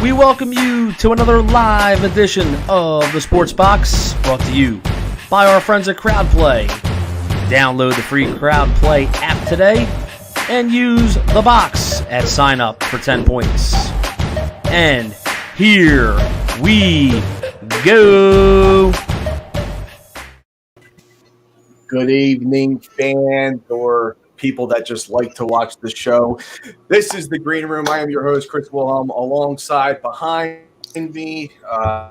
We welcome you to another live edition of the Sports Box, brought to you by our friends at CrowdPlay. Download the free CrowdPlay app today and use the box at sign up for 10 points. And here we go. Good evening, fans or people that just like to watch the show. This is the Green Room. I am your host, Chris Wilhelm. Alongside, behind me,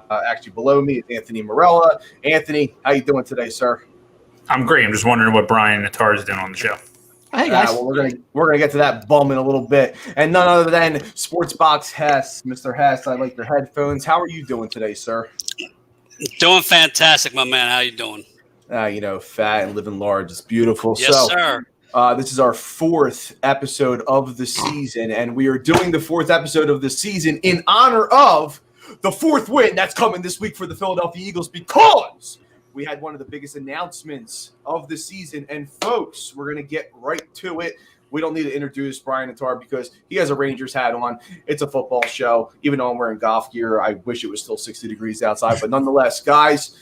actually below me, is Anthony Morella. Anthony, how you doing today, sir? I'm great. I'm just wondering what Brian Nattar is doing on the show. Hey guys, well, we're gonna get to that bum in a little bit, and none other than Sports Box Hess, Mr. Hess. I like your headphones. How are you doing today, sir? Doing fantastic, my man. How you doing? Fat and living large. It's beautiful. Yes, sir. This is our fourth episode of the season, and we are doing the fourth episode of the season in honor of the fourth win that's coming this week for the Philadelphia Eagles, because we had one of the biggest announcements of the season. And, folks, we're going to get right to it. We don't need to introduce Brian Nattar because he has a Rangers hat on. It's a football show. Even though I'm wearing golf gear, I wish it was still 60 degrees outside. But nonetheless, guys,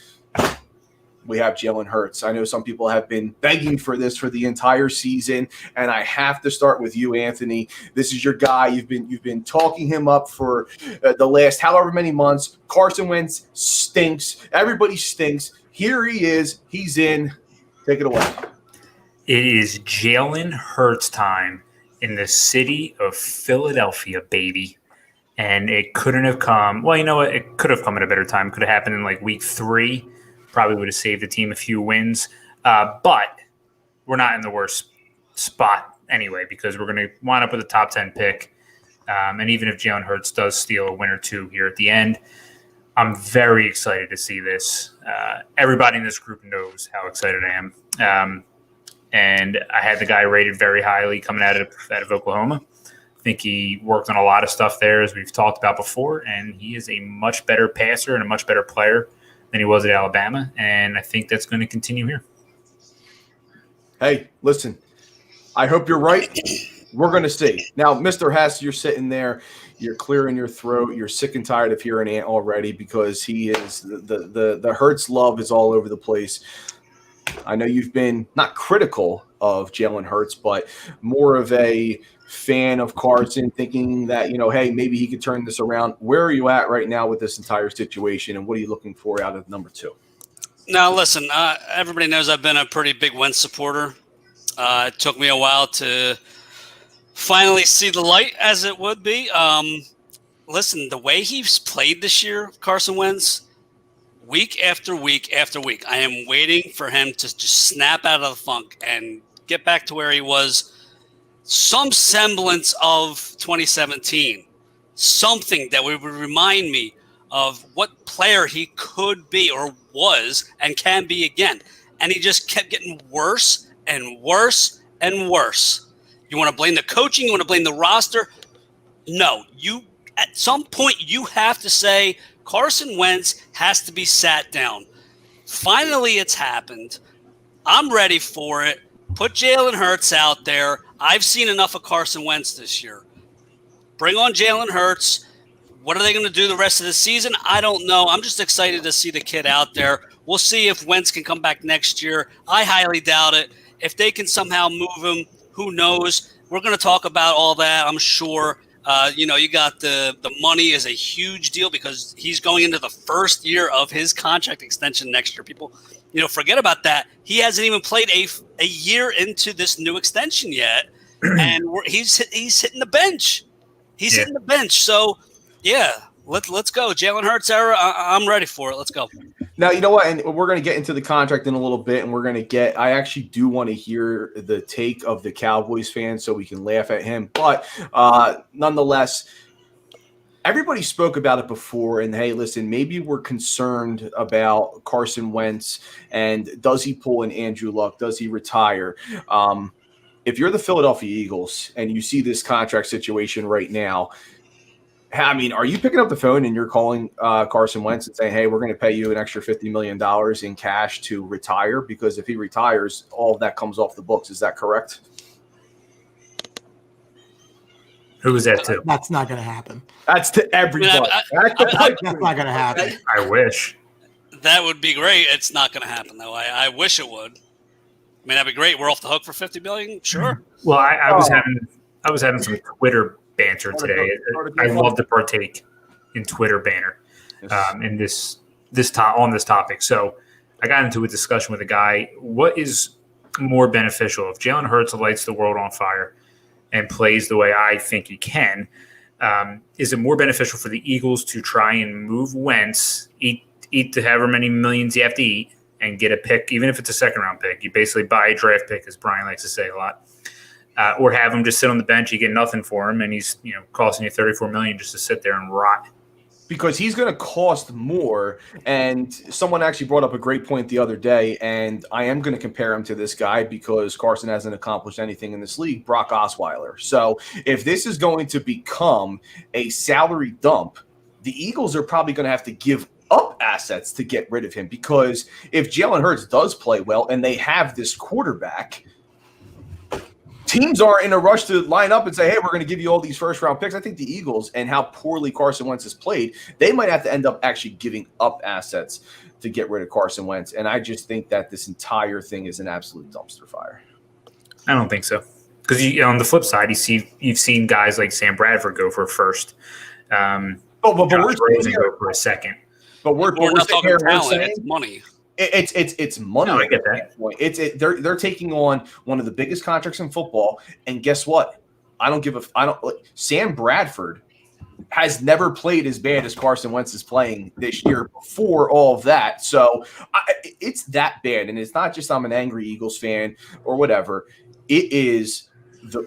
we have Jalen Hurts. I know some people have been begging for this for the entire season, and I have to start with you, Anthony. This is your guy. You've been talking him up for the last however many months. Carson Wentz stinks. Everybody stinks. Here he is. He's in. Take it away. It is Jalen Hurts time in the city of Philadelphia, baby. And it couldn't have come. Well, you know what? It could have come at a better time. It could have happened in like week 3. Probably would have saved the team a few wins. But we're not in the worst spot anyway, because we're going to wind up with a top 10 pick. And even if Jalen Hurts does steal a win or two here at the end, I'm very excited to see this. Everybody in this group knows how excited I am. And I had the guy rated very highly coming out of Oklahoma. I think he worked on a lot of stuff there, as we've talked about before, and he is a much better passer and a much better player than he was at Alabama, and I think that's going to continue here. Hey, listen, I hope you're right. We're going to see. Now, Mr. Hess, you're sitting there. You're clearing your throat. You're sick and tired of hearing Ant already, because he is the Hurts love is all over the place. I know you've been not critical of Jalen Hurts, but more of a fan of Carson, thinking that, hey, maybe he could turn this around. Where are you at right now with this entire situation, and what are you looking for out of number 2? Now, listen, everybody knows I've been a pretty big Wentz supporter. It took me a while to finally see the light, as it would be. Listen, the way he's played this year, Carson Wentz, week after week after week, I am waiting for him to just snap out of the funk and get back to where he was. Some semblance of 2017, something that would remind me of what player he could be or was and can be again. And he just kept getting worse and worse and worse. You want to blame the coaching? You want to blame the roster? No, at some point you have to say Carson Wentz has to be sat down. Finally, it's happened. I'm ready for it. Put Jalen Hurts out there. I've seen enough of Carson Wentz this year. Bring on Jalen Hurts. What are they going to do the rest of the season? I don't know. I'm just excited to see the kid out there. We'll see if Wentz can come back next year. I highly doubt it. If they can somehow move him, who knows? We're going to talk about all that, I'm sure. You got the money is a huge deal because he's going into the first year of his contract extension next year. People, forget about that. He hasn't even played a year into this new extension yet, and he's hitting the bench. He's hitting the bench. So, yeah, let's go. Jalen Hurts era, I'm ready for it. Let's go. Now, you know what? And we're going to get into the contract in a little bit, and I actually do want to hear the take of the Cowboys fan so we can laugh at him. But nonetheless, everybody spoke about it before. And, hey, listen, maybe we're concerned about Carson Wentz and does he pull an Andrew Luck? Does he retire? If you're the Philadelphia Eagles and you see this contract situation right now, I mean, are you picking up the phone and you're calling Carson Wentz and saying, hey, we're going to pay you an extra $50 million in cash to retire? Because if he retires, all of that comes off the books. Is that correct? Who is that to? That's not going to happen. That's to everybody. That's not going to happen. I wish. That would be great. It's not going to happen, though. I wish it would. I mean, that'd be great. We're off the hook for $50 million? Sure. Well, I was having some Twitter banter today. I love to partake in Twitter banter in this on this topic. So I got into a discussion with a guy. What is more beneficial if Jalen Hurts lights the world on fire and plays the way I think he can? Is it more beneficial for the Eagles to try and move Wentz, eat to however many millions you have to eat, and get a pick, even if it's a second-round pick? You basically buy a draft pick, as Brian likes to say a lot. Or have him just sit on the bench, you get nothing for him, and he's costing you $34 million just to sit there and rot. Because he's going to cost more. And someone actually brought up a great point the other day, and I am going to compare him to this guy because Carson hasn't accomplished anything in this league, Brock Osweiler. So if this is going to become a salary dump, the Eagles are probably going to have to give up assets to get rid of him, because if Jalen Hurts does play well and they have this quarterback, teams are in a rush to line up and say, hey, we're going to give you all these first-round picks. I think the Eagles and how poorly Carson Wentz has played, they might have to end up actually giving up assets to get rid of Carson Wentz. And I just think that this entire thing is an absolute dumpster fire. I don't think so. Because on the flip side, you've seen guys like Sam Bradford go for a first. But we're saying go for a second. But we're not talking talent, saying it's money. It's money. No, I get that. They're taking on one of the biggest contracts in football, and guess what? Sam Bradford has never played as bad as Carson Wentz is playing this year before all of that. So it's that bad, and it's not just I'm an angry Eagles fan or whatever. It is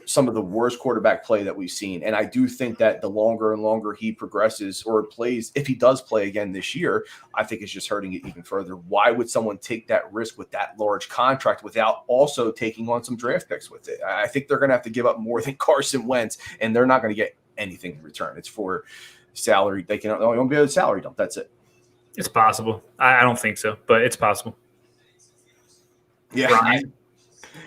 some of the worst quarterback play that we've seen. And I do think that the longer and longer he progresses or plays, if he does play again this year, I think it's just hurting it even further. Why would someone take that risk with that large contract without also taking on some draft picks with it? I think they're going to have to give up more than Carson Wentz, and they're not going to get anything in return. It's for salary. They won't be able to salary dump. That's it. It's possible. I don't think so, but it's possible. Yeah. Brian?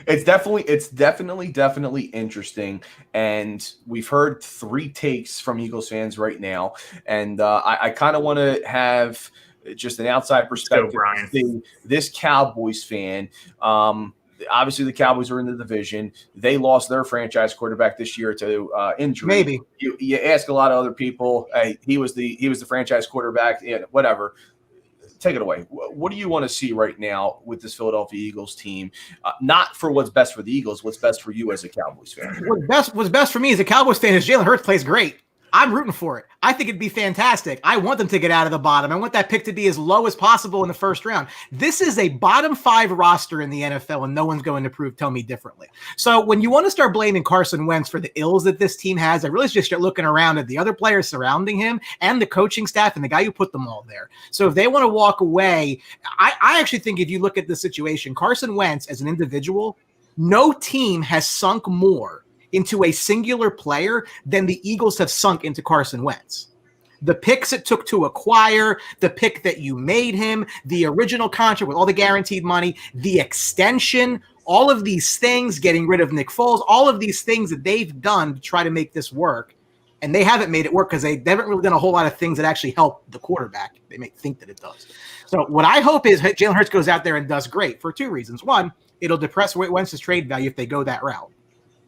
It's definitely interesting, and we've heard 3 takes from Eagles fans right now, and I kind of want to have just an outside perspective. Brian. This Cowboys fan, obviously the Cowboys are in the division. They lost their franchise quarterback this year to injury. Maybe you ask a lot of other people, hey, he was the franchise quarterback. Yeah, whatever. Take it away. What do you want to see right now with this Philadelphia Eagles team? Not for what's best for the Eagles, what's best for you as a Cowboys fan? What's best for me as a Cowboys fan is Jalen Hurts plays great. I'm rooting for it. I think it'd be fantastic. I want them to get out of the bottom. I want that pick to be as low as possible in the first round. This is a bottom 5 roster in the NFL, and no one's going to tell me differently. So when you want to start blaming Carson Wentz for the ills that this team has, I really just start looking around at the other players surrounding him and the coaching staff and the guy who put them all there. So if they want to walk away, I actually think if you look at the situation, Carson Wentz as an individual, no team has sunk more into a singular player than the Eagles have sunk into Carson Wentz. The picks it took to acquire, the pick that you made him, the original contract with all the guaranteed money, the extension, all of these things, getting rid of Nick Foles, all of these things that they've done to try to make this work. And they haven't made it work because they haven't really done a whole lot of things that actually help the quarterback. They may think that it does. So what I hope is Jalen Hurts goes out there and does great for two reasons. One, it'll depress Wentz's trade value if they go that route,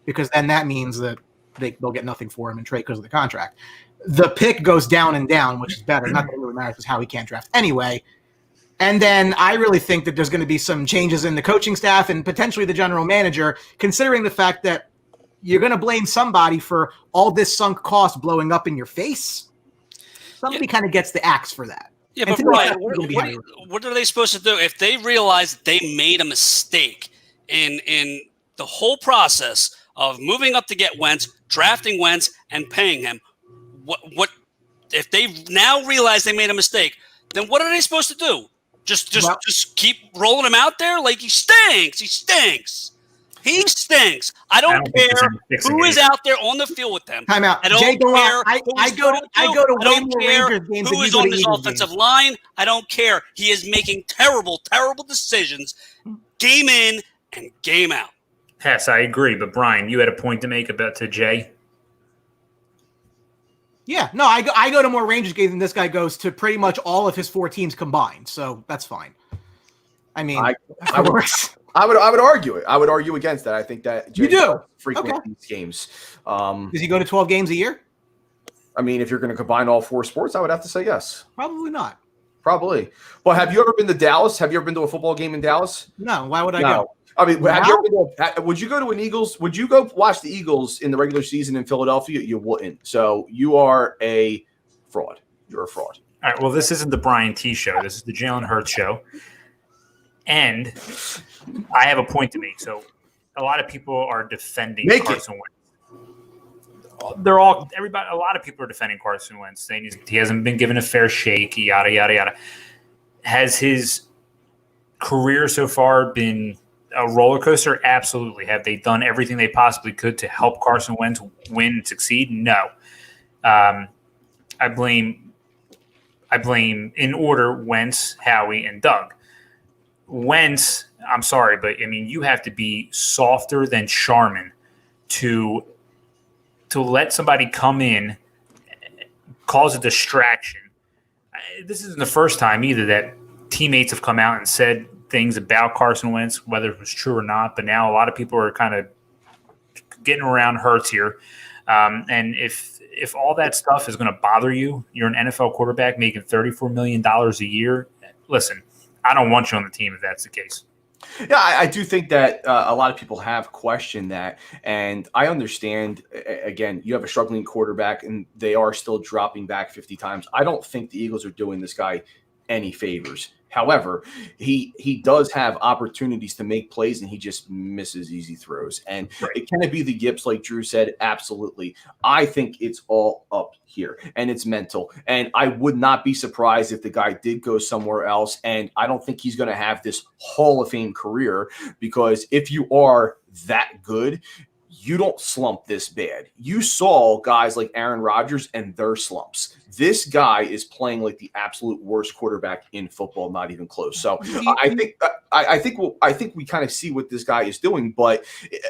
because then that means that they'll get nothing for him in trade because of the contract. The pick goes down and down, which is better. Not that it really matters because Howie can't draft anyway. And then I really think that there's going to be some changes in the coaching staff and potentially the general manager, considering the fact that you're going to blame somebody for all this sunk cost blowing up in your face. Somebody kind of gets the axe for that. Yeah, but Brian, what are they supposed to do if they realize they made a mistake in the whole process of moving up to get Wentz, drafting Wentz, and paying him? What if they now realize they made a mistake? Then what are they supposed to do? Just keep rolling him out there like he stinks. He stinks. He stinks. I don't care who is out there on the field with them. Time out. I don't Jay, care. I go to way more Rangers games who is on this offensive line. I don't care. He is making terrible, terrible decisions, game in and game out. Yes, I agree. But Brian, you had a point to make to Jay. Yeah, no, I go to more Rangers games than this guy goes to pretty much all of his four teams combined. So that's fine. I mean, I would argue it. I would argue against that. I think that Jay you do frequent these games. Does he go to 12 games a year? I mean, if you're going to combine all four sports, I would have to say yes. Probably not. Probably. But have you ever been to Dallas? Have you ever been to a football game in Dallas? No. Why would I go? I mean, would you go to an Eagles? Would you go watch the Eagles in the regular season in Philadelphia? You wouldn't. So you are a fraud. You're a fraud. All right. Well, this isn't the Brian T. show. This is the Jalen Hurts show. And I have a point to make. So a lot of people are defending Carson Wentz. A lot of people are defending Carson Wentz, saying he hasn't been given a fair shake, yada, yada, yada. Has his career so far been a roller coaster? Absolutely. Have they done everything they possibly could to help Carson Wentz win and succeed? No. I blame in order Wentz, Howie, and Doug. Wentz, I'm sorry, but I mean, you have to be softer than Charmin to let somebody come in, cause a distraction. This isn't the first time either that teammates have come out and said things about Carson Wentz, whether it was true or not. But now a lot of people are kind of getting around Hurts here. And if all that stuff is going to bother you, you're an NFL quarterback making $34 million a year. Listen, I don't want you on the team if that's the case. Yeah, I do think that a lot of people have questioned that. And I understand, again, you have a struggling quarterback and they are still dropping back 50 times. I don't think the Eagles are doing this guy any favors. However, he does have opportunities to make plays and he just misses easy throws. And Can it be the yips, like Drew said? Absolutely. I think it's all up here and it's mental. And I would not be surprised if the guy did go somewhere else. And I don't think he's going to have this Hall of Fame career, because if you are that good, you don't slump this bad. You saw guys like Aaron Rodgers and their slumps. This guy is playing like the absolute worst quarterback in football, not even close. So I think we kind of see what this guy is doing. But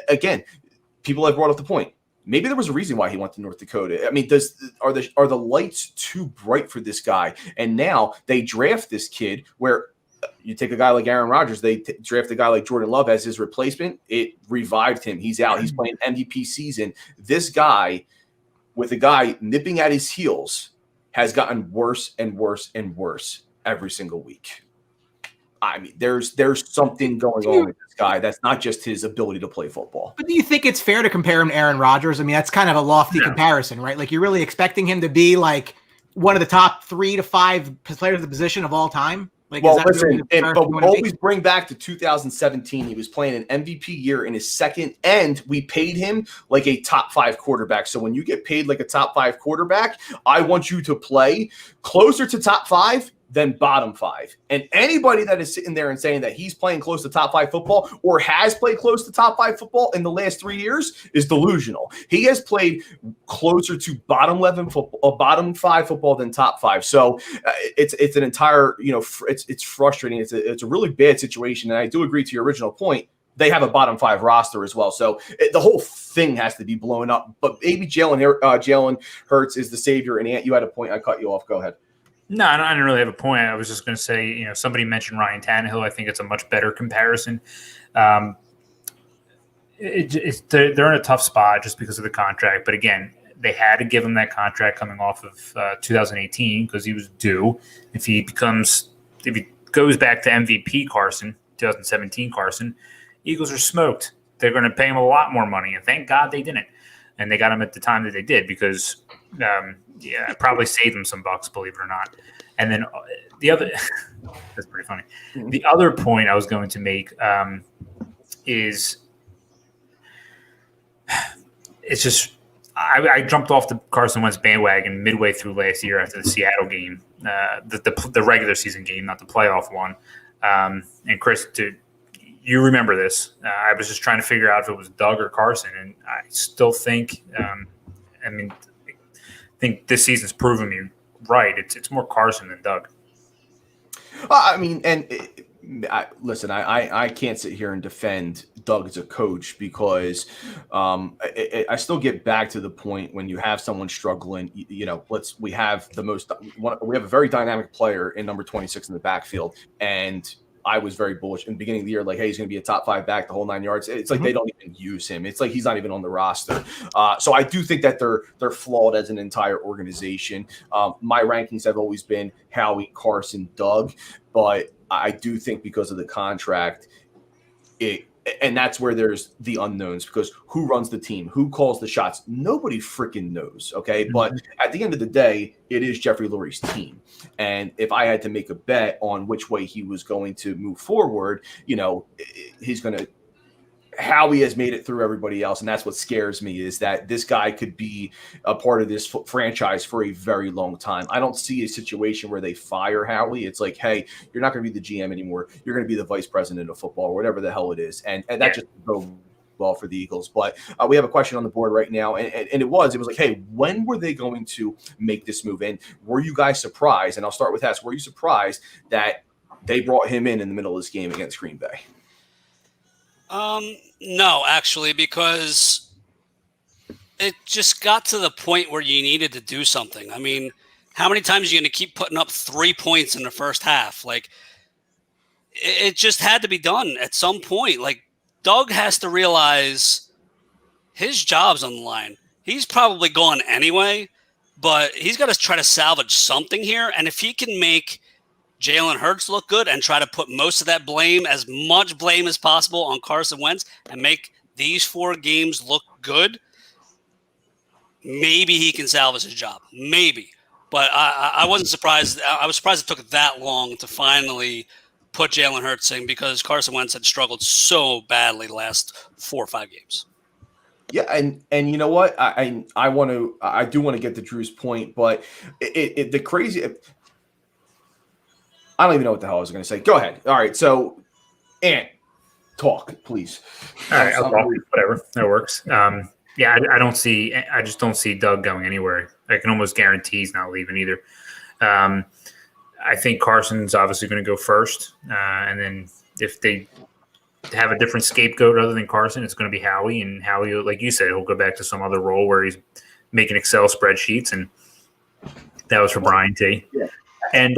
again, people have brought up the point. Maybe there was a reason why he went to North Dakota. I mean, are the lights too bright for this guy? And now they draft this kid where you take a guy like Aaron Rodgers, they draft a guy like Jordan Love as his replacement. It revived him. He's out. He's playing MVP season. This guy, with a guy nipping at his heels, has gotten worse and worse and worse every single week. I mean, there's something going on with this guy. That's not just his ability to play football. But do you think it's fair to compare him to Aaron Rodgers? I mean, that's kind of a lofty comparison, right? Like, you're really expecting him to be like one of the top 3 to 5 players of the position of all time? Like, well, listen, but we always bring back to 2017. He was playing an MVP year in his second, and we paid him like a top 5 quarterback. So when you get paid like a top 5 quarterback, I want you to play closer to top 5 than bottom 5. And anybody that is sitting there and saying that he's playing close to top 5 football or has played close to top 5 football in the last 3 years is delusional. He has played closer to bottom 11 football, bottom 5 football than top 5. So it's an entire, it's frustrating. It's a really bad situation. And I do agree to your original point. They have a bottom 5 roster as well. So the whole thing has to be blown up. But maybe Jalen Hurts is the savior. And Ant, you had a point. I cut you off. Go ahead. No, I didn't really have a point. I was just going to say, somebody mentioned Ryan Tannehill. I think it's a much better comparison. They're in a tough spot just because of the contract. But again, they had to give him that contract coming off of 2018 because he was due. If he goes back to MVP Carson, 2017 Carson, Eagles are smoked. They're going to pay him a lot more money, and thank God they didn't. And they got him at the time that they did because it probably saved them some bucks, believe it or not. And then the other – that's pretty funny. The other point I was going to make is it's just I jumped off the Carson Wentz bandwagon midway through last year after the Seattle game, the regular season game, not the playoff one. And Chris, you remember this. I was just trying to figure out if it was Doug or Carson, and I still think I think this season's proven me right. It's more Carson than Doug. Listen, I can't sit here and defend Doug as a coach because I still get back to the point when you have someone struggling. We have a very dynamic player in number 26 in the backfield, and I was very bullish in the beginning of the year, like, hey, he's going to be a top 5 back the whole 9 yards. It's like they don't even use him. It's like he's not even on the roster. So I do think that they're flawed as an entire organization. My rankings have always been Howie, Carson, Doug, but I do think because of the contract, and that's where there's the unknowns, because who runs the team, who calls the shots, nobody freaking knows. Okay. But at the end of the day, it is Jeffrey Lurie's team. And if I had to make a bet on which way he was going to move forward, he's going to, Howie has made it through everybody else. And that's what scares me, is that this guy could be a part of this franchise for a very long time. I don't see a situation where they fire Howie. It's like, hey, you're not going to be the GM anymore. You're going to be the vice president of football, or whatever the hell it is. And that just go well for the Eagles. But we have a question on the board right now. And it was like, hey, when were they going to make this move? And were you guys surprised? And I'll start with Hess. Were you surprised that they brought him in the middle of this game against Green Bay? No, actually, because it just got to the point where you needed to do something. I mean, how many times are you going to keep putting up 3 points in the first half? Like, it just had to be done at some point. Like, Doug has to realize his job's on the line. He's probably gone anyway, but he's got to try to salvage something here. And if he can make Jalen Hurts look good and try to put most of that blame, as much blame as possible, on Carson Wentz and make these 4 games look good, maybe he can salvage his job. Maybe. But I wasn't surprised. I was surprised it took that long to finally put Jalen Hurts in, because Carson Wentz had struggled so badly the last 4 or 5 games. Yeah, and you know what? I do want to get to Drew's point, but the crazy – I don't even know what the hell I was going to say. Go ahead. All right. So, Ant, talk, please. All right. I'll talk. Whatever. That works. I just don't see Doug going anywhere. I can almost guarantee he's not leaving either. I think Carson's obviously going to go first. And then if they have a different scapegoat other than Carson, it's going to be Howie. And Howie, like you said, he'll go back to some other role where he's making Excel spreadsheets. And that was for Brian T. Yeah. And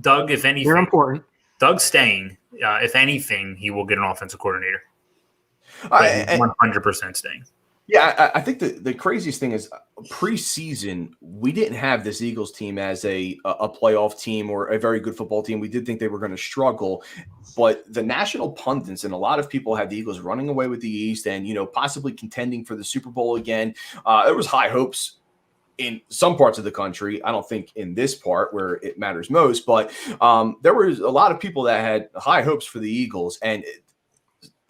Doug, if anything, they're important. Doug's staying. If anything, he will get an offensive coordinator. 100% staying. Yeah, I think the craziest thing is preseason, we didn't have this Eagles team as a playoff team or a very good football team. We did think they were going to struggle, but the national pundits and a lot of people had the Eagles running away with the East and, possibly contending for the Super Bowl again. There was high hopes in some parts of the country. I don't think in this part where it matters most, but there was a lot of people that had high hopes for the Eagles. And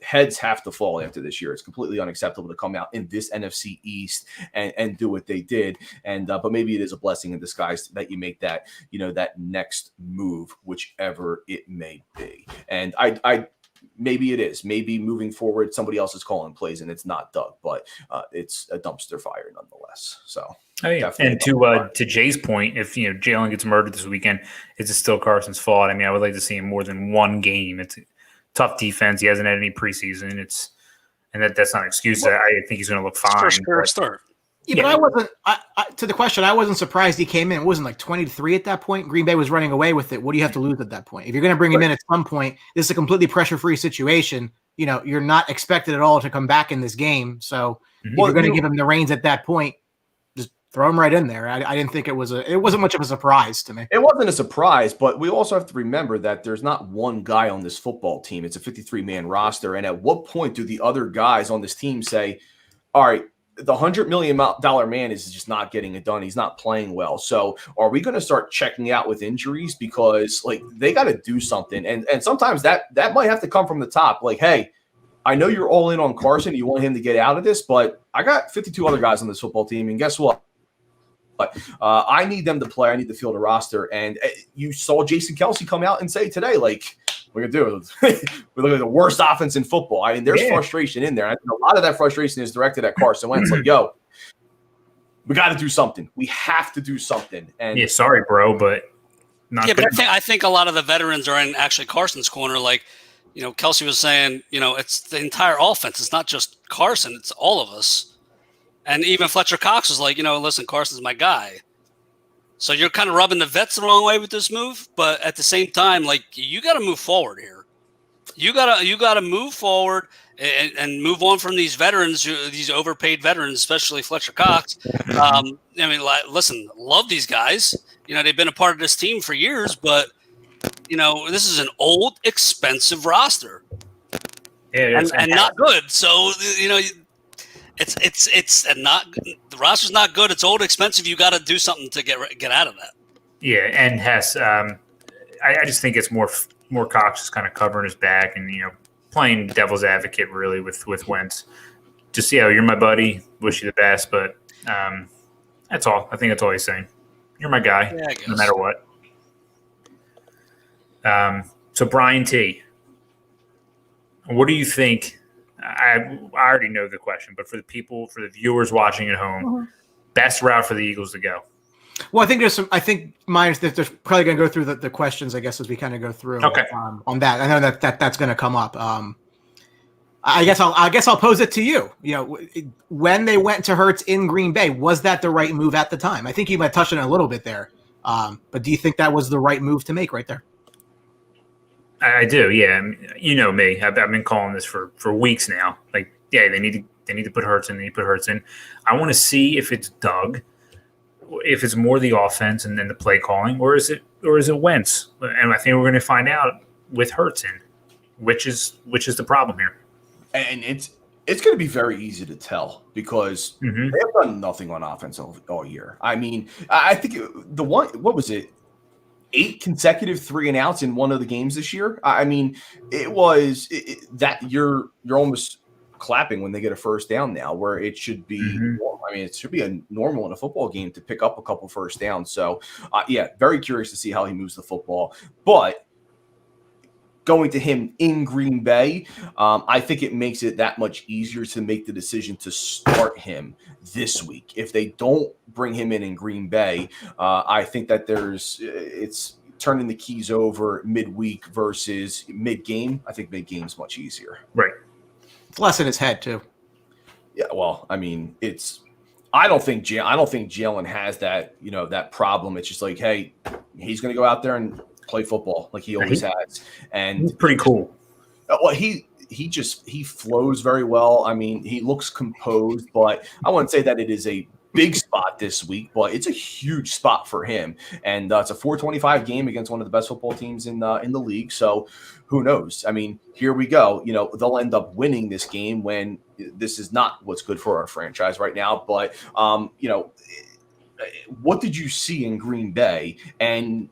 heads have to fall after this year. It's completely unacceptable to come out in this NFC East and do what they did. And but maybe it is a blessing in disguise that you make that, that next move, whichever it may be. And I maybe it is. Maybe moving forward, somebody else is calling plays and it's not Doug, but it's a dumpster fire nonetheless. So. Oh, yeah. And to Jay's point, if Jalen gets murdered this weekend, is it still Carson's fault? I mean, I would like to see him more than one game. It's a tough defense. He hasn't had any preseason. That's not an excuse. I think he's going to look fine. First start. Yeah, but I wasn't. To the question, I wasn't surprised he came in. It wasn't like 20-3 at that point. Green Bay was running away with it. What do you have to lose at that point? If you're going to bring him in at some point, this is a completely pressure-free situation. You're not expected at all to come back in this game. So if you're going to give him the reins at that point, throw him right in there. I didn't think it wasn't much of a surprise to me. It wasn't a surprise, but we also have to remember that there's not one guy on this football team. It's a 53-man roster. And at what point do the other guys on this team say, all right, the $100 million man is just not getting it done. He's not playing well. So are we going to start checking out with injuries? Because they got to do something. And sometimes that might have to come from the top. Like, hey, I know you're all in on Carson. You want him to get out of this, but I got 52 other guys on this football team. And guess what? But I need them to play. I need to field a roster. And you saw Jason Kelce come out and say today, like, we're going to do it. We're looking at the worst offense in football. I mean, there's frustration in there. I think a lot of that frustration is directed at Carson Wentz. Like, yo, we got to do something. We have to do something. And yeah, sorry, bro, but not good. But I think a lot of the veterans are in actually Carson's corner. Like, Kelce was saying, it's the entire offense. It's not just Carson. It's all of us. And even Fletcher Cox was like, listen, Carson's my guy. So you're kind of rubbing the vets the wrong way with this move, but at the same time, like, you got to move forward here. You gotta move forward and move on from these veterans, these overpaid veterans, especially Fletcher Cox. Listen, love these guys. They've been a part of this team for years, but this is an old, expensive roster, and not good. So it's not, the roster's not good. It's old, expensive. You got to do something to get out of that. Yeah, and Hess, I just think it's more Cox just kind of covering his back and playing devil's advocate really with Wentz. Just you're my buddy, wish you the best, but that's all. I think that's all he's saying. You're my guy, no matter what. So Brian T, what do you think? I already know the question, but for the viewers watching at home, best route for the Eagles to go. Well, I think there's there's probably going to go through the questions, I guess, as we kind of go through on that. I know that's going to come up. I guess I'll pose it to you. When they went to Hurts in Green Bay, was that the right move at the time? I think you might touch on it a little bit there. But do you think that was the right move to make right there? I do, yeah. You know me. I've been calling this for weeks now. Like, yeah, they need to put Hurts in. They need to put Hurts in. I want to see if it's Doug, if it's more the offense and then the play calling, or is it Wentz? And I think we're going to find out with Hurts in, which is the problem here. And it's going to be very easy to tell because they have done nothing on offense all year. I mean, I think what was it? 8 consecutive 3-and-outs in one of the games this year. I mean, it was that you're almost clapping when they get a first down now, where it should be. I mean, it should be a normal in a football game to pick up a couple first downs. So, very curious to see how he moves the football. But going to him in Green Bay, I think it makes it that much easier to make the decision to start him this week. If they don't bring him in Green Bay, I think that it's turning the keys over midweek versus mid-game. I think mid-game is much easier. Right. It's less in his head too. Yeah. Well, I mean, I don't think Jalen has that, that problem. It's just like, hey, he's going to go out there and play football like he always has. And he's pretty cool. Well, he flows very well. I mean, he looks composed, but I wouldn't say that it is a big spot this week, but it's a huge spot for him. And it's a 425 game against one of the best football teams in the league. So who knows? I mean, here we go. They'll end up winning this game when this is not what's good for our franchise right now. But, what did you see in Green Bay? And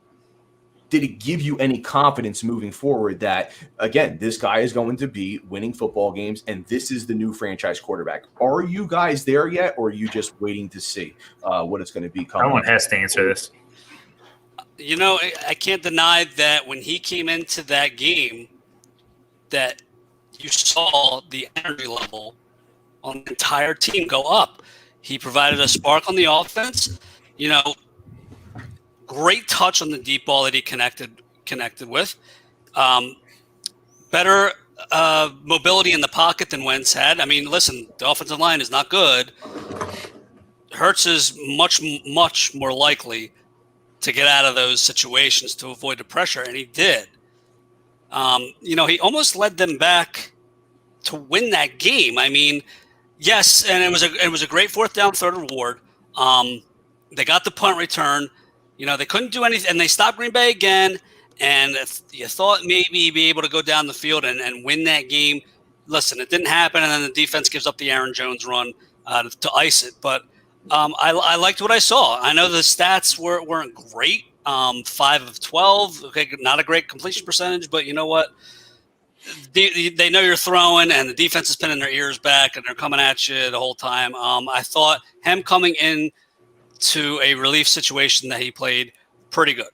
did it give you any confidence moving forward that, again, this guy is going to be winning football games and this is the new franchise quarterback? Are you guys there yet, or are you just waiting to see what it's going to be coming? Someone has to answer this. You know, I can't deny that when he came into that game, that you saw the energy level on the entire team go up. He provided a spark on the offense. You know, great touch on the deep ball that he connected with. Better mobility in the pocket than Wentz had. I mean, listen, the offensive line is not good. Hurts is much, much more likely to get out of those situations to avoid the pressure, and he did. You know, he almost led them back to win that game. I mean, yes, and it was a great fourth down, third reward. They got the punt return. You know, they couldn't do anything, and they stopped Green Bay again. And if you thought maybe he'd be able to go down the field and win that game, listen, it didn't happen, and then the defense gives up the Aaron Jones run to ice it. But I liked what I saw. I know the stats weren't great. 5 of 12, okay, not a great completion percentage, but you know what? They know you're throwing, and the defense is pinning their ears back, and they're coming at you the whole time. I thought him coming in to a relief situation that he played pretty good.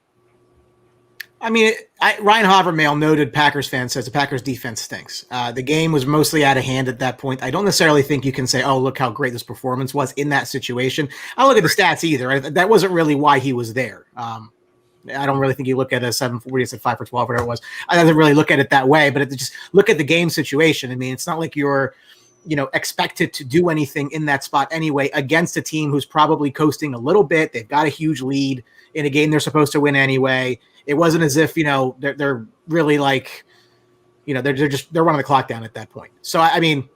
I mean, Ryan Havermail, noted Packers fan, says the Packers defense stinks. The game was mostly out of hand at that point. I don't necessarily think you can say, oh, look how great this performance was in that situation. I don't look at the stats either. That wasn't really why he was there. I don't really think you look at a 740, it's a 5 for 12, whatever it was. I don't really look at it that way, but just look at the game situation. I mean, it's not like you're, expected to do anything in that spot anyway against a team who's probably coasting a little bit. They've got a huge lead in a game they're supposed to win anyway. It wasn't as if, they're really like, they're running the clock down at that point. So, I mean,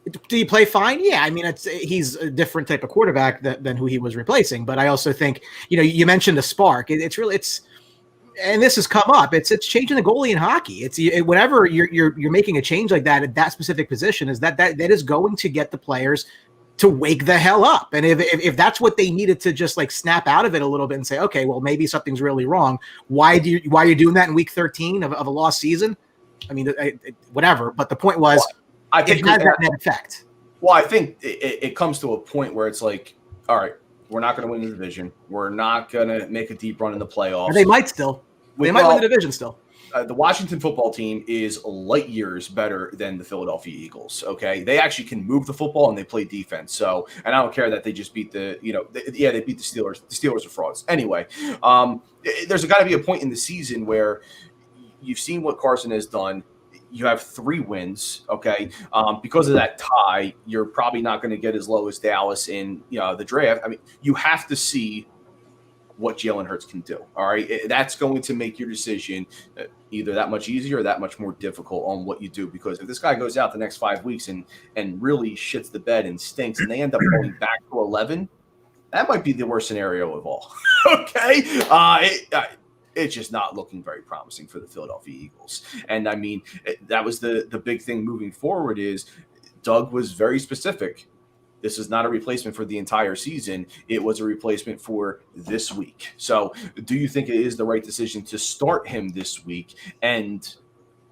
did he play fine? Yeah. I mean, he's a different type of quarterback than who he was replacing. But I also think, you mentioned a spark. And this has come up. It's changing the goalie in hockey. It's whenever you're making a change like that at that specific position, is that is going to get the players to wake the hell up. And if that's what they needed to just like snap out of it a little bit and say, okay, well, maybe something's really wrong. Why are you doing that in week 13 of a lost season? I mean, whatever. But the point was, I think it has that net effect. Well, I think it comes to a point where it's like, all right, we're not going to win the division. We're not going to make a deep run in the playoffs. They might still. They might win the division still. The Washington football team is light years better than the Philadelphia Eagles. Okay, they actually can move the football and they play defense. So, and I don't care that they just beat they beat the Steelers. The Steelers are frauds. Anyway, there's got to be a point in the season where you've seen what Carson has done. You have 3 wins. Okay, because of that tie, you're probably not going to get as low as Dallas in the draft. I mean, you have to see what Jalen Hurts can do. All right. That's going to make your decision either that much easier or that much more difficult on what you do. Because if this guy goes out the next 5 weeks and really shits the bed and stinks and they end up going back to 11, that might be the worst scenario of all. Okay. It's just not looking very promising for the Philadelphia Eagles. And I mean, that was the big thing moving forward is Doug was very specific. This is not a replacement for the entire season. It was a replacement for this week. So do you think it is the right decision to start him this week? And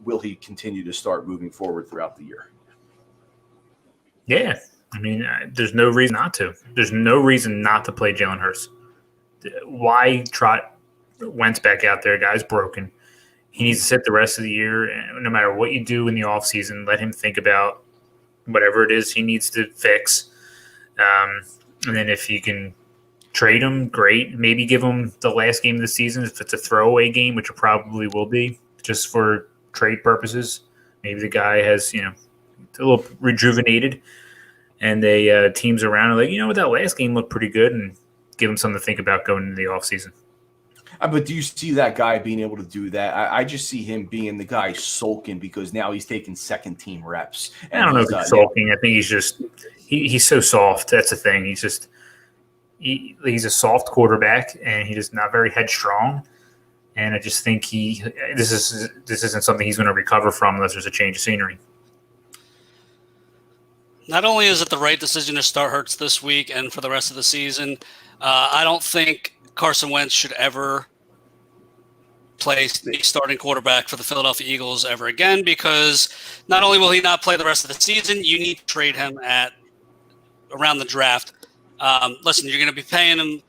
will he continue to start moving forward throughout the year? Yeah. I mean, there's no reason not to. There's no reason not to play Jalen Hurts. Why trot Wentz back out there? Guy's broken. He needs to sit the rest of the year. And no matter what you do in the offseason, let him think about whatever it is he needs to fix. And then if you can trade him, great. Maybe give him the last game of the season if it's a throwaway game, which it probably will be, just for trade purposes. Maybe the guy has, a little rejuvenated, and the teams around are like, what, that last game looked pretty good, and give him something to think about going into the offseason. But do you see that guy being able to do that? I just see him being the guy sulking because now he's taking second-team reps. I don't know if he's sulking. I think he's just he's so soft. That's the thing. He's just he's a soft quarterback, and he's just not very headstrong. And I just think this isn't something he's going to recover from unless there's a change of scenery. Not only is it the right decision to start Hurts this week and for the rest of the season, I don't think Carson Wentz should ever play the starting quarterback for the Philadelphia Eagles ever again, because not only will he not play the rest of the season, you need to trade him around the draft. Listen, you're going to be paying him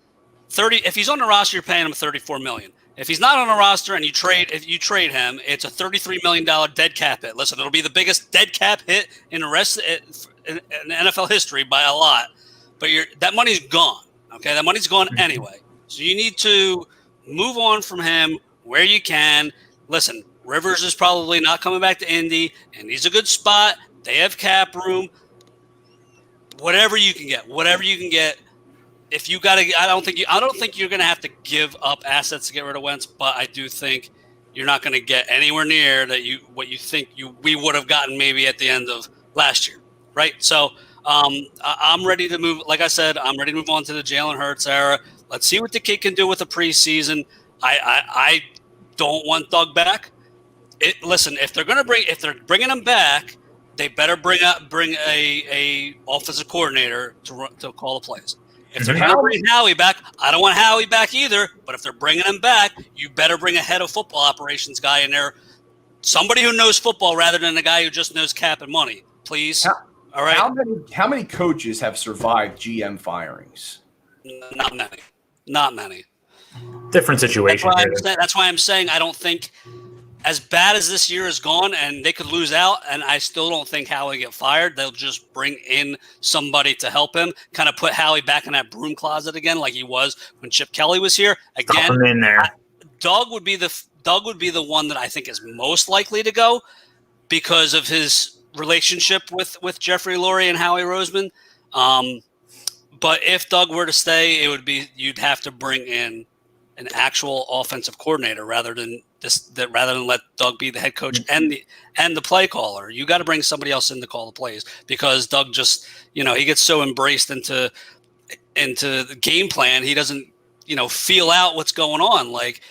30. If he's on the roster, you're paying him $34 million. If he's not on a roster and you trade him, it's a $33 million dead cap hit. Listen, it'll be the biggest dead cap hit in the rest in NFL history by a lot. But that money's gone. Okay, that money's gone anyway. So you need to move on from him where you can. Listen, Rivers is probably not coming back to Indy, and he's a good spot. They have cap room. Whatever you can get. If you got to, I don't think you're going to have to give up assets to get rid of Wentz, but I do think you're not going to get anywhere near what you think we would have gotten maybe at the end of last year, right? So I'm ready to move. Like I said, I'm ready to move on to the Jalen Hurts era. Let's see what the kid can do with the preseason. I don't want Doug back. Listen, if they're bringing him back, they better bring a offensive coordinator to call the plays. If they're going to bring Howie back, I don't want Howie back either. But if they're bringing him back, you better bring a head of football operations guy in there, somebody who knows football rather than a guy who just knows cap and money. Please, all right. How many coaches have survived GM firings? Not many. Different situation. That's why I'm saying I don't think, as bad as this year has gone, and they could lose out, and I still don't think Howie get fired. They'll just bring in somebody to help him, kind of put Howie back in that broom closet again, like he was when Chip Kelly was here. Again, in there. Doug would be the one that I think is most likely to go because of his relationship with Jeffrey Lurie and Howie Roseman. But if Doug were to stay, you'd have to bring in an actual offensive coordinator rather than let Doug be the head coach and the play caller. You got to bring somebody else in to call the plays, because Doug just, he gets so embraced into the game plan, he doesn't, feel out what's going on. Like,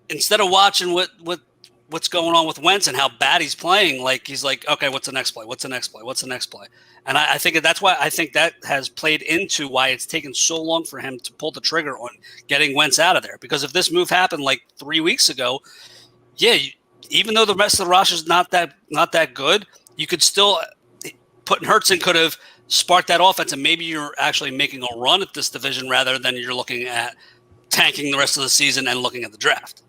instead of watching what's going on with Wentz and how bad he's playing, like, he's like, okay, what's the next play? What's the next play? What's the next play? And I think that's why I think that has played into why it's taken so long for him to pull the trigger on getting Wentz out of there. Because if this move happened like 3 weeks ago, even though the rest of the roster is not that good, you could still putting Hurts in could have sparked that offense, and maybe you're actually making a run at this division rather than you're looking at tanking the rest of the season and looking at the draft.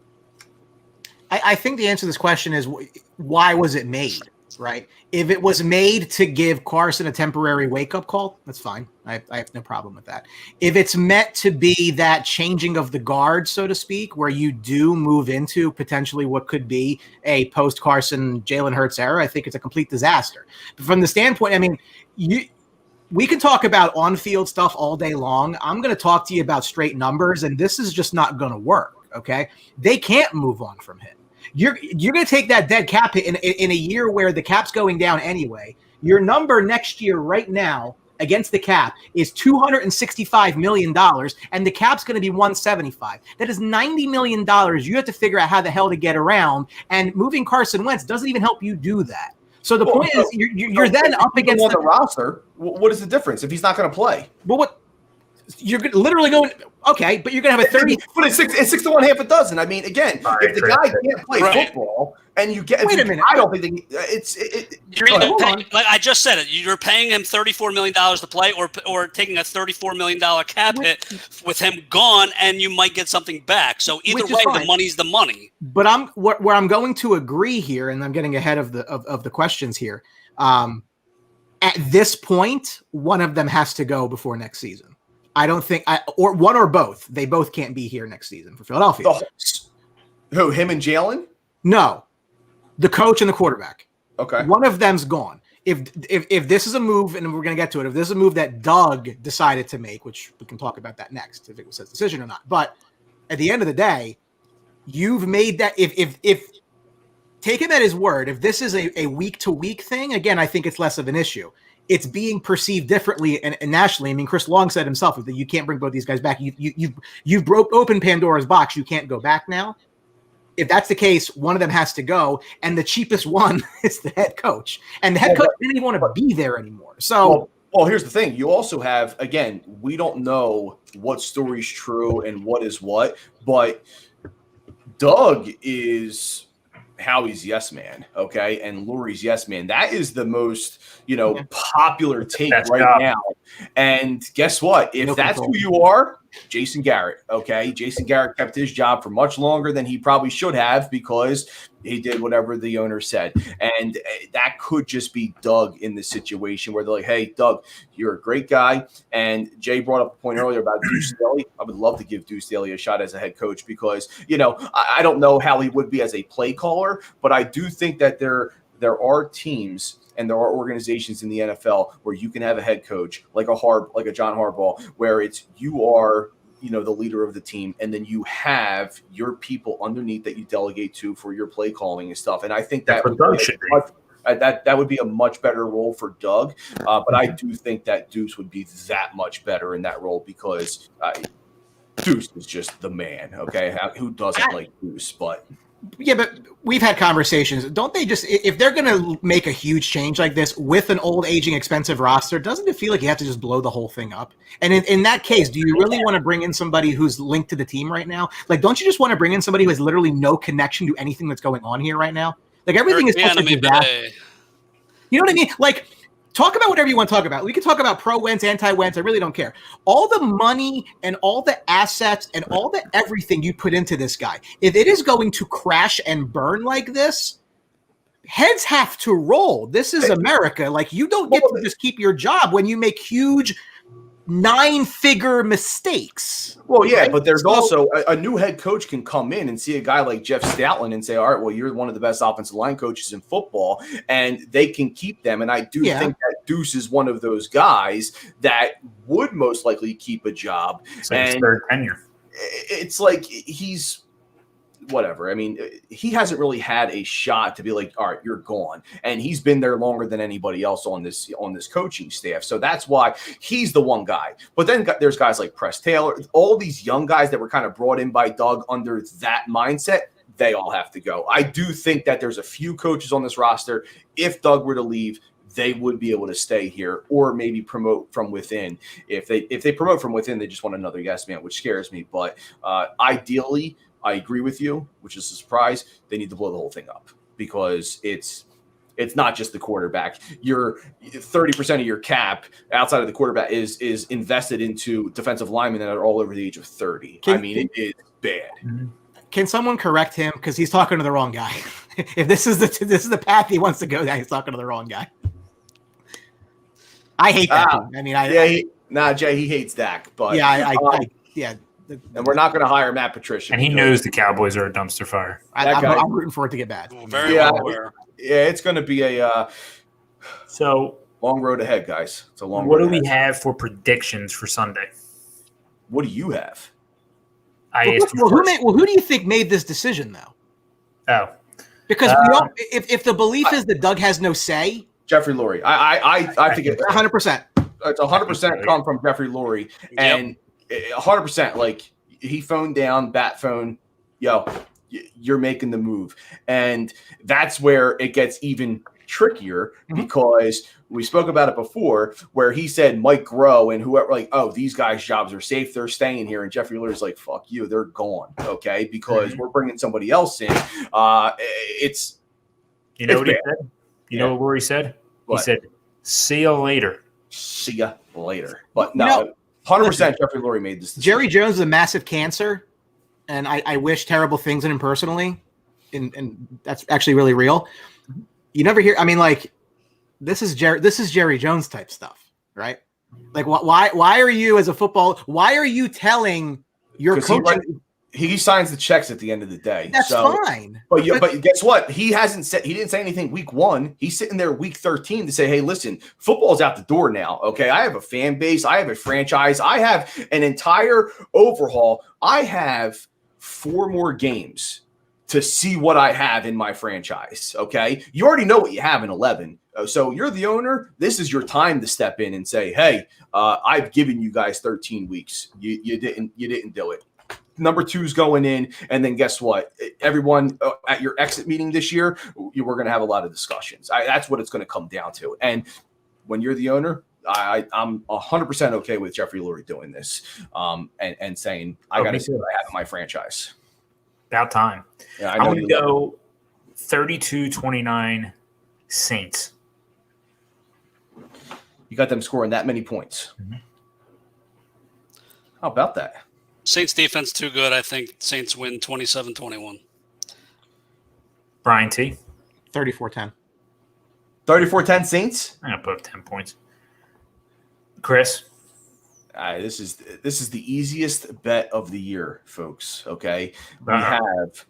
I think the answer to this question is, why was it made, right? If it was made to give Carson a temporary wake-up call, that's fine. I have no problem with that. If it's meant to be that changing of the guard, so to speak, where you do move into potentially what could be a post-Carson Jalen Hurts era, I think it's a complete disaster. But from the standpoint, I mean, we can talk about on-field stuff all day long. I'm going to talk to you about straight numbers, and this is just not going to work, okay? They can't move on from him. You're going to take that dead cap hit in a year where the cap's going down anyway. Your number next year right now against the cap is $265 million, and the cap's going to be $175. That is $90 million. You have to figure out how the hell to get around, and moving Carson Wentz doesn't even help you do that. So the point is, you're then up against the roster. What is the difference if he's not going to play? Well, what you're literally going, okay, but you're going to have a 30. But it's 6 to 1, half a dozen. I mean, again, if the guy can't play football and you get, wait a minute, I don't think you're either paying, like I just said it. You're paying him $34 million to play, or taking a $34 million cap hit with him gone, and you might get something back. So either way, the money's the money. But where I'm going to agree here, and I'm getting ahead of the questions here. At this point, one of them has to go before next season. I don't think or one or both. They both can't be here next season for Philadelphia. Who, him and Jalen? No, the coach and the quarterback. Okay, one of them's gone. If this is a move, and we're going to get to it, if this is a move that Doug decided to make, which we can talk about that next, if it was his decision or not. But at the end of the day, you've made that. If take him at his word, if this is a week to week thing, again, I think it's less of an issue. It's being perceived differently and nationally. I mean, Chris Long said himself that you can't bring both these guys back. You've broke open Pandora's box. You can't go back now. If that's the case, one of them has to go, and the cheapest one is the head coach. And the head coach didn't even want to be there anymore. So, well, here's the thing. You also have, again, we don't know what story's true and what is what, but Doug is Howie's yes man, okay, and Lurie's yes man. That is the most, popular take right now. And guess what? If that's who you are, Jason Garrett, okay? Jason Garrett kept his job for much longer than he probably should have because he did whatever the owner said. And that could just be Doug in the situation where they're like, hey, Doug, you're a great guy. And Jay brought up a point earlier about Deuce Staley. I would love to give Deuce Staley a shot as a head coach because, I don't know how he would be as a play caller, but I do think that there are teams and there are organizations in the NFL where you can have a head coach like a John Harbaugh, where you are, the leader of the team, and then you have your people underneath that you delegate to for your play calling and stuff. And I think that would be a much better role for Doug. But I do think that Deuce would be that much better in that role because Deuce is just the man. Okay, who doesn't like Deuce? But yeah, but we've had conversations. Don't they just, if they're going to make a huge change like this with an old, aging, expensive roster, doesn't it feel like you have to just blow the whole thing up? And in that case, do you really want to bring in somebody who's linked to the team right now? Like, don't you just want to bring in somebody who has literally no connection to anything that's going on here right now? Like, everything is supposed to be that. You know what I mean? Like, talk about whatever you want to talk about. We can talk about pro-Wentz, anti-Wentz. I really don't care. All the money and all the assets and all the everything you put into this guy, if it is going to crash and burn like this, heads have to roll. This is America. Like, you don't get to just keep your job when you make huge 9-figure mistakes. Well, yeah, right? But there's also a new head coach can come in and see a guy like Jeff Stoutland and say, all right, well, you're one of the best offensive line coaches in football, and they can keep them. And I do think that Deuce is one of those guys that would most likely keep a job. It's like his third tenure. It's like he's whatever. I mean, he hasn't really had a shot to be like, all right, you're gone. And he's been there longer than anybody else on this coaching staff. So that's why he's the one guy. But then there's guys like Press Taylor, all these young guys that were kind of brought in by Doug under that mindset. They all have to go. I do think that there's a few coaches on this roster. If Doug were to leave, they would be able to stay here or maybe promote from within. If they promote from within, they just want another yes man, which scares me. But ideally, I agree with you, which is a surprise. They need to blow the whole thing up because it's not just the quarterback. Your 30% of your cap outside of the quarterback is invested into defensive linemen that are all over the age of 30. It is bad. Can someone correct him because he's talking to the wrong guy? If this is the path he wants to go down, he's talking to the wrong guy. I hate that. Jay, he hates Dak, but yeah. And we're not going to hire Matt Patricia. And he knows the Cowboys are a dumpster fire. I'm rooting for it to get bad. Very well aware. Yeah, it's going to be a long road ahead, guys. It's a long road. What do we have for predictions for Sunday? What do you have? Who do you think made this decision, though? Oh. Because if the belief is that Doug has no say. Jeffrey Lurie. I think it's 100%. It's 100% come from Jeffrey Lurie. And 100%, like he phoned down, bat phone, you're making the move. And that's where it gets even trickier because we spoke about it before where he said Mike Groh and whoever, like, oh, these guys' jobs are safe. They're staying here. And Jeffrey Lurie's like, fuck you. They're gone. Okay. Because we're bringing somebody else in. It's what he said? You know what Lurie said? What? He said, see you later. See ya later. But no. 100% Jeffrey Lurie made this decision. Jerry Jones is a massive cancer, and I wish terrible things in him personally, and that's actually really real. You never hear. I mean, like this is Jerry Jones type stuff, right? Like, why are you as a football? Why are you telling your coach? He signs the checks at the end of the day. That's fine. But guess what? He didn't say anything week 1. He's sitting there week 13 to say, hey, listen, football's out the door now. Okay. I have a fan base. I have a franchise. I have an entire overhaul. I have 4 more games to see what I have in my franchise. Okay. You already know what you have in 11. So you're the owner. This is your time to step in and say, hey, I've given you guys 13 weeks. You didn't do it. Number 2's going in, and then guess what? Everyone at your exit meeting this year, we're going to have a lot of discussions. That's what it's going to come down to. And when you're the owner, I'm 100% okay with Jeffrey Lurie doing this and saying, I got to see what I have in my franchise. About time. Yeah, I'm going to go 32-29 Saints. You got them scoring that many points. Mm-hmm. How about that? Saints defense too good. I think Saints win 27-21. Brian T. 34-10. 34-10 Saints? I'm going to put up 10 points. Chris? This is the easiest bet of the year, folks, okay? We Uh-huh. have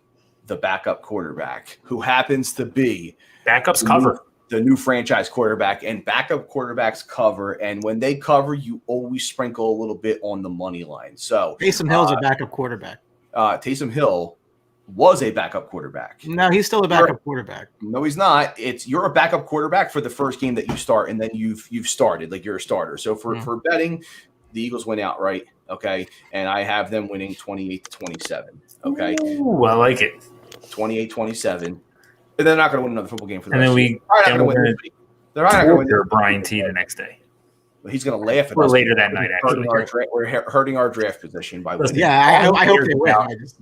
the backup quarterback who happens to be Backups cover. the new franchise quarterback, and backup quarterbacks cover. And when they cover, you always sprinkle a little bit on the money line. So Taysom Hill's a backup quarterback. Taysom Hill was a backup quarterback. No, he's still a backup quarterback. No, he's not. You're a backup quarterback for the first game that you start, and then you've started, like you're a starter. So for betting, the Eagles went outright, okay? And I have them winning 28-27, okay? Ooh, I like it. 28-27. And they're not going to win another football game for the And rest then of the year. They're not going to win this week. They're not going to win. Or Brian T. the next day. He's going to laugh at Or us. later that night, actually. We're hurting our draft position by Listen, winning. Yeah, I hope they win. Yeah. I just,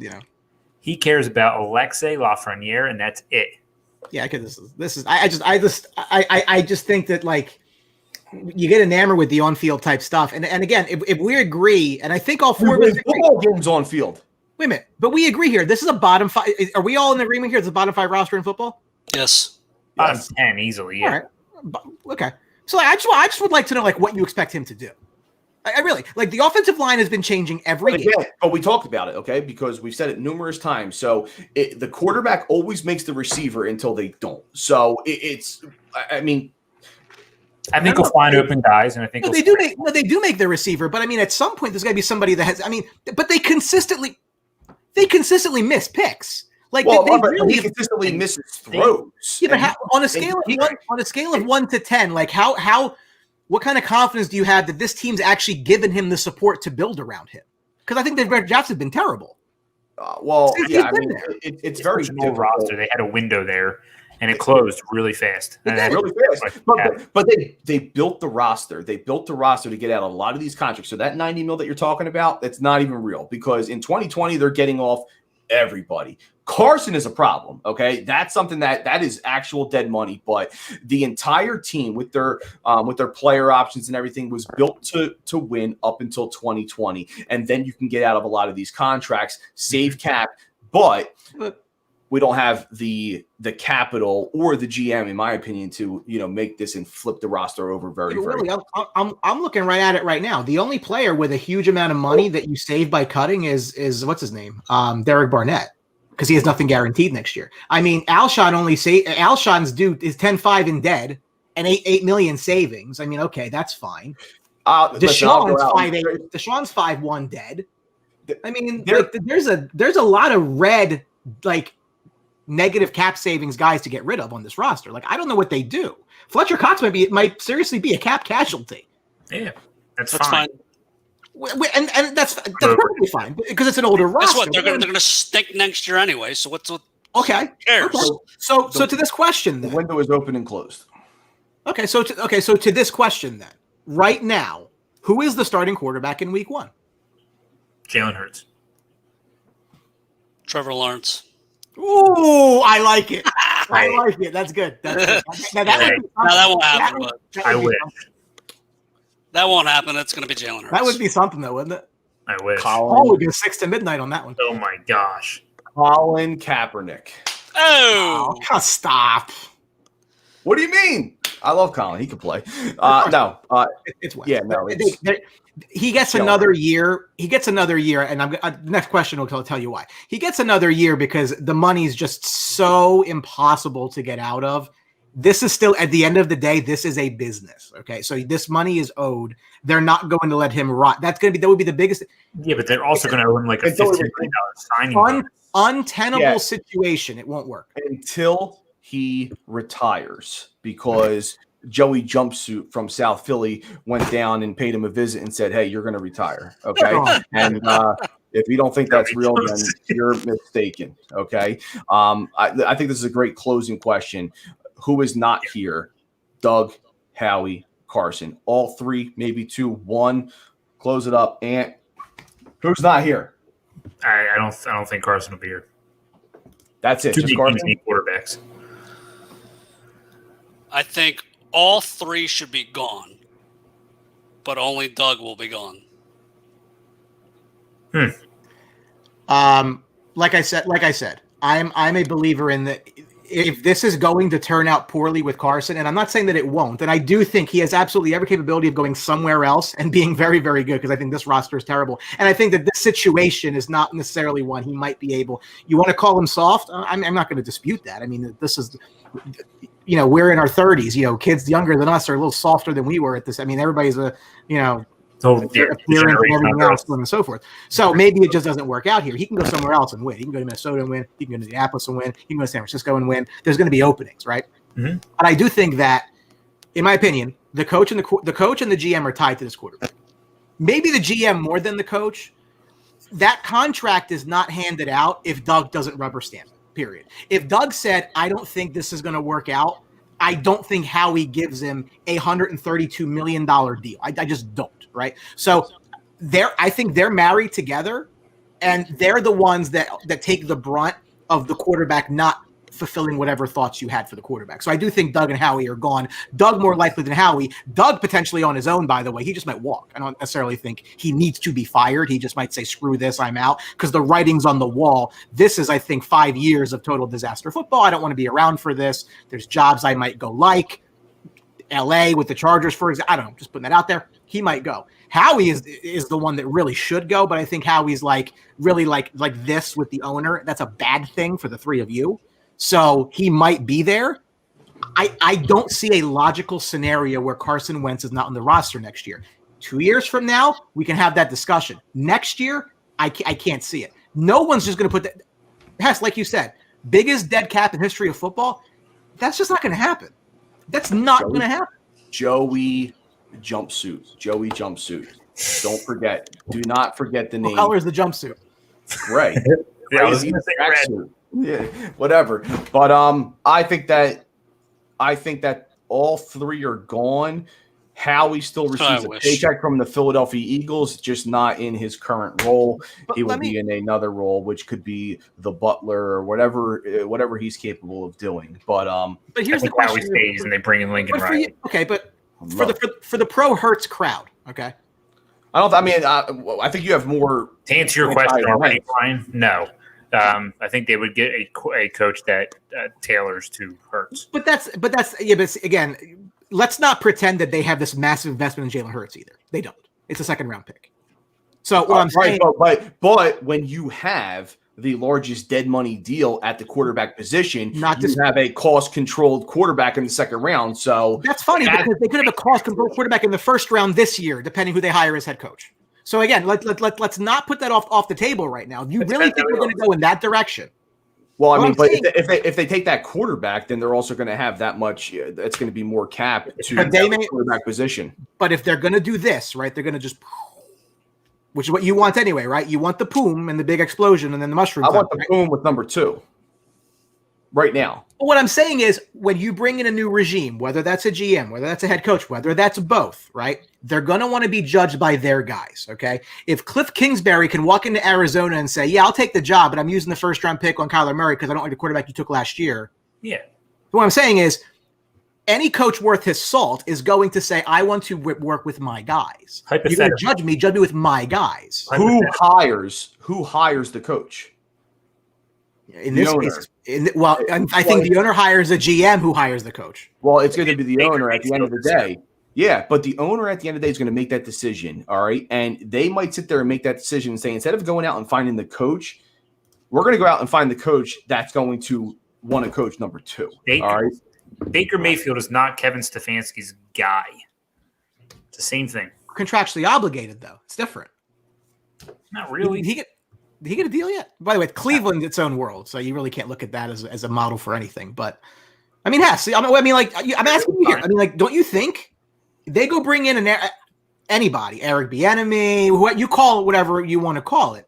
He cares about Alexei Lafreniere, and that's it. yeah, because this is. I just think that like you get enamored with the on-field type stuff, and again, if we agree, and I think all four of us agree. Football games on field. Wait a minute, but we agree here. This is a bottom five. Are we all in agreement here? It's a bottom five roster in football. Yes. Bottom 10 easily. Yeah. All right. Okay. So I just would like to know like what you expect him to do. I really like the offensive line has been changing every game. But we talked about it, okay? Because we've said it numerous times. So the quarterback always makes the receiver until they don't. So I think he'll find open guys, and I think they do make the receiver. But I mean, at some point, there's got to be somebody that has. I mean, but they consistently miss picks. Like they really he consistently misses throws. Yeah, but on a scale of 1 to 10, like what kind of confidence do you have that this team's actually given him the support to build around him? Because I think their drafts have been terrible. It's very difficult roster. They had a window there, and it closed really fast. Really fast. But they built the roster. They built the roster to get out a lot of these contracts. So that $90 million that you're talking about, that's not even real because in 2020 they're getting off everybody. Carson is a problem, okay? That's something that is actual dead money, but the entire team with their player options and everything was built to win up until 2020. And then you can get out of a lot of these contracts, save cap, but we don't have the capital or the GM, in my opinion, to make this and flip the roster over very. I'm looking right at it right now. The only player with a huge amount of money that you save by cutting is what's his name, Derek Barnett, because he has nothing guaranteed next year. I mean, Alshon's due is 10-5 in dead and $8 million savings. I mean, okay, that's fine. Deshaun's 5-8. Deshaun's 5-1 dead. I mean, there's a lot of red negative cap savings guys to get rid of on this roster. Like, I don't know what they do. Fletcher Cox might seriously be a cap casualty. Yeah, that's fine. And that's perfectly fine because it's an older roster. Guess what? They're going to stink next year anyway. So what's okay? Cares? Okay. So to this question, then. The window is open and closed. Okay. So to this question, then, right now, who is the starting quarterback in Week 1? Jalen Hurts. Trevor Lawrence. Ooh, I like it. I like it. That's good. That's good. That won't happen. I wish. That won't happen. It's going to be Jalen Hurts. That would be something, though, wouldn't it? I wish. We go 6 to midnight on that one. Oh my gosh. Colin Kaepernick. Oh, stop. What do you mean? I love Colin. He can play. It's yeah, no. He gets another year. He gets another year, and next question will tell you why. He gets another year because the money's just so impossible to get out of. This is still, at the end of the day, this is a business. Okay, so this money is owed. They're not going to let him rot. That would be the biggest. Yeah, but they're also going to owe him like a $15 million signing. Untenable situation. It won't work until he retires because Joey Jumpsuit from South Philly went down and paid him a visit and said, "Hey, you're going to retire." Okay, and if you don't think that's real, then you're mistaken. Okay, I think this is a great closing question. Who is not here? Doug, Howie, Carson. All three, maybe two, one. Close it up. And who's not here? I don't think Carson will be here. That's it. Too Just many teams Carson. need quarterbacks. I think all three should be gone, but only Doug will be gone. Like I said, I'm a believer in that. If this is going to turn out poorly with Carson, and I'm not saying that it won't, and I do think he has absolutely every capability of going somewhere else and being very, very good, because I think this roster is terrible. And I think that this situation is not necessarily one he might be able. You want to call him soft? I'm not going to dispute that. I mean, this is, we're in our 30s. Kids younger than us are a little softer than we were at this. I mean, everybody's everything else, so on and so forth. So maybe it just doesn't work out here. He can go somewhere else and win. He can go to Minnesota and win. He can go to Indianapolis and win. He can go to San Francisco and win. There's going to be openings, right? Mm-hmm. But I do think that, in my opinion, the coach and the GM are tied to this quarterback. Maybe the GM more than the coach. That contract is not handed out if Doug doesn't rubber stamp it, period. If Doug said, I don't think this is going to work out, I don't think Howie gives him a $132 million deal. I just don't. Right. So I think they're married together, and they're the ones that take the brunt of the quarterback not fulfilling whatever thoughts you had for the quarterback. So I do think Doug and Howie are gone. Doug more likely than Howie. Doug potentially on his own, by the way. He just might walk. I don't necessarily think he needs to be fired. He just might say, screw this, I'm out, because the writing's on the wall. This is, I think, 5 years of total disaster football. I don't want to be around for this. There's jobs I might go like. LA with the Chargers, for example. I don't know, just putting that out there. He might go. Howie is the one that really should go, but I think Howie's really like this with the owner. That's a bad thing for the three of you. So he might be there. I don't see a logical scenario where Carson Wentz is not on the roster next year. 2 years from now, we can have that discussion. Next year, I can't see it. No one's just going to put that. Hess, like you said, biggest dead cap in history of football. That's just not going to happen. That's not going to happen. Joey jumpsuit. Don't forget. Do not forget the name. What color is the jumpsuit? Gray. Yeah, I was going to say red. Yeah, whatever. But I think that all three are gone. Howie still receives a paycheck from the Philadelphia Eagles, just not in his current role. He will be in another role, which could be the butler or whatever he's capable of doing. But here's the question: Howie stays and they bring in Lincoln Riley. But for the pro Hurts crowd, okay. I think you have more. To answer your question already, Brian, no. I think they would get a coach that tailors to Hurts. But again, let's not pretend that they have this massive investment in Jalen Hurts either. They don't. It's a second round pick. So what I'm saying, but when you have the largest dead money deal at the quarterback position, you have a cost controlled quarterback in the second round. So that's funny because they could have a cost controlled quarterback in the first round this year, depending who they hire as head coach. So again, let's not put that off the table right now. You really think we're going to go in that direction? Well, if they take that quarterback, then they're also going to have that much. That's going to be more cap to the quarterback position. But if they're going to do this, right, they're going to just, which is what you want anyway, right? You want the poom and the big explosion and then the mushroom. I want the poom with number 2 right now. But what I'm saying is when you bring in a new regime, whether that's a GM, whether that's a head coach, whether that's both, right, they're going to want to be judged by their guys, okay? If Cliff Kingsbury can walk into Arizona and say, yeah, I'll take the job, but I'm using the first-round pick on Kyler Murray because I don't like the quarterback you took last year. Yeah. What I'm saying is any coach worth his salt is going to say, I want to work with my guys. You're going to judge me with my guys. Who hires the coach? In this case, I think the owner hires a GM who hires the coach. Well, it's going to be the owner at the end of the day. Yeah, but the owner at the end of the day is going to make that decision, all right? And they might sit there and make that decision and say, instead of going out and finding the coach, we're going to go out and find the coach that's going to want to coach number 2. All right? Baker Mayfield is not Kevin Stefanski's guy. It's the same thing. Contractually obligated, though. It's different. Not really. Did he get a deal yet? By the way, Cleveland's its own world, so you really can't look at that as a model for anything. But I mean, I'm asking you here. I mean, don't you think they go bring in anybody, Eric Bieniemy, what you call it, whatever you want to call it?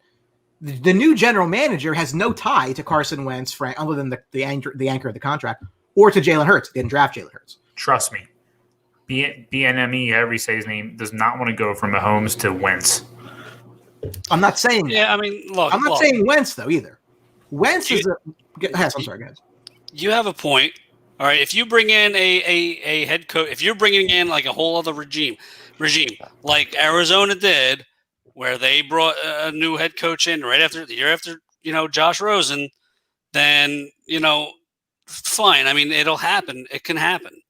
The new general manager has no tie to Carson Wentz, other than the anchor of the contract, or to Jalen Hurts. They didn't draft Jalen Hurts. Trust me, Bieniemy, however you say his name, does not want to go from Mahomes to Wentz. I'm not saying that. Yeah, I mean, look. I'm not saying Wentz, though, either. Wentz is I'm sorry, guys. You have a point. All right, if you bring in a head coach, if you're bringing in like a whole other regime like Arizona did, where they brought a new head coach in right after the year after, Josh Rosen, then, fine. I mean, it'll happen. It can happen.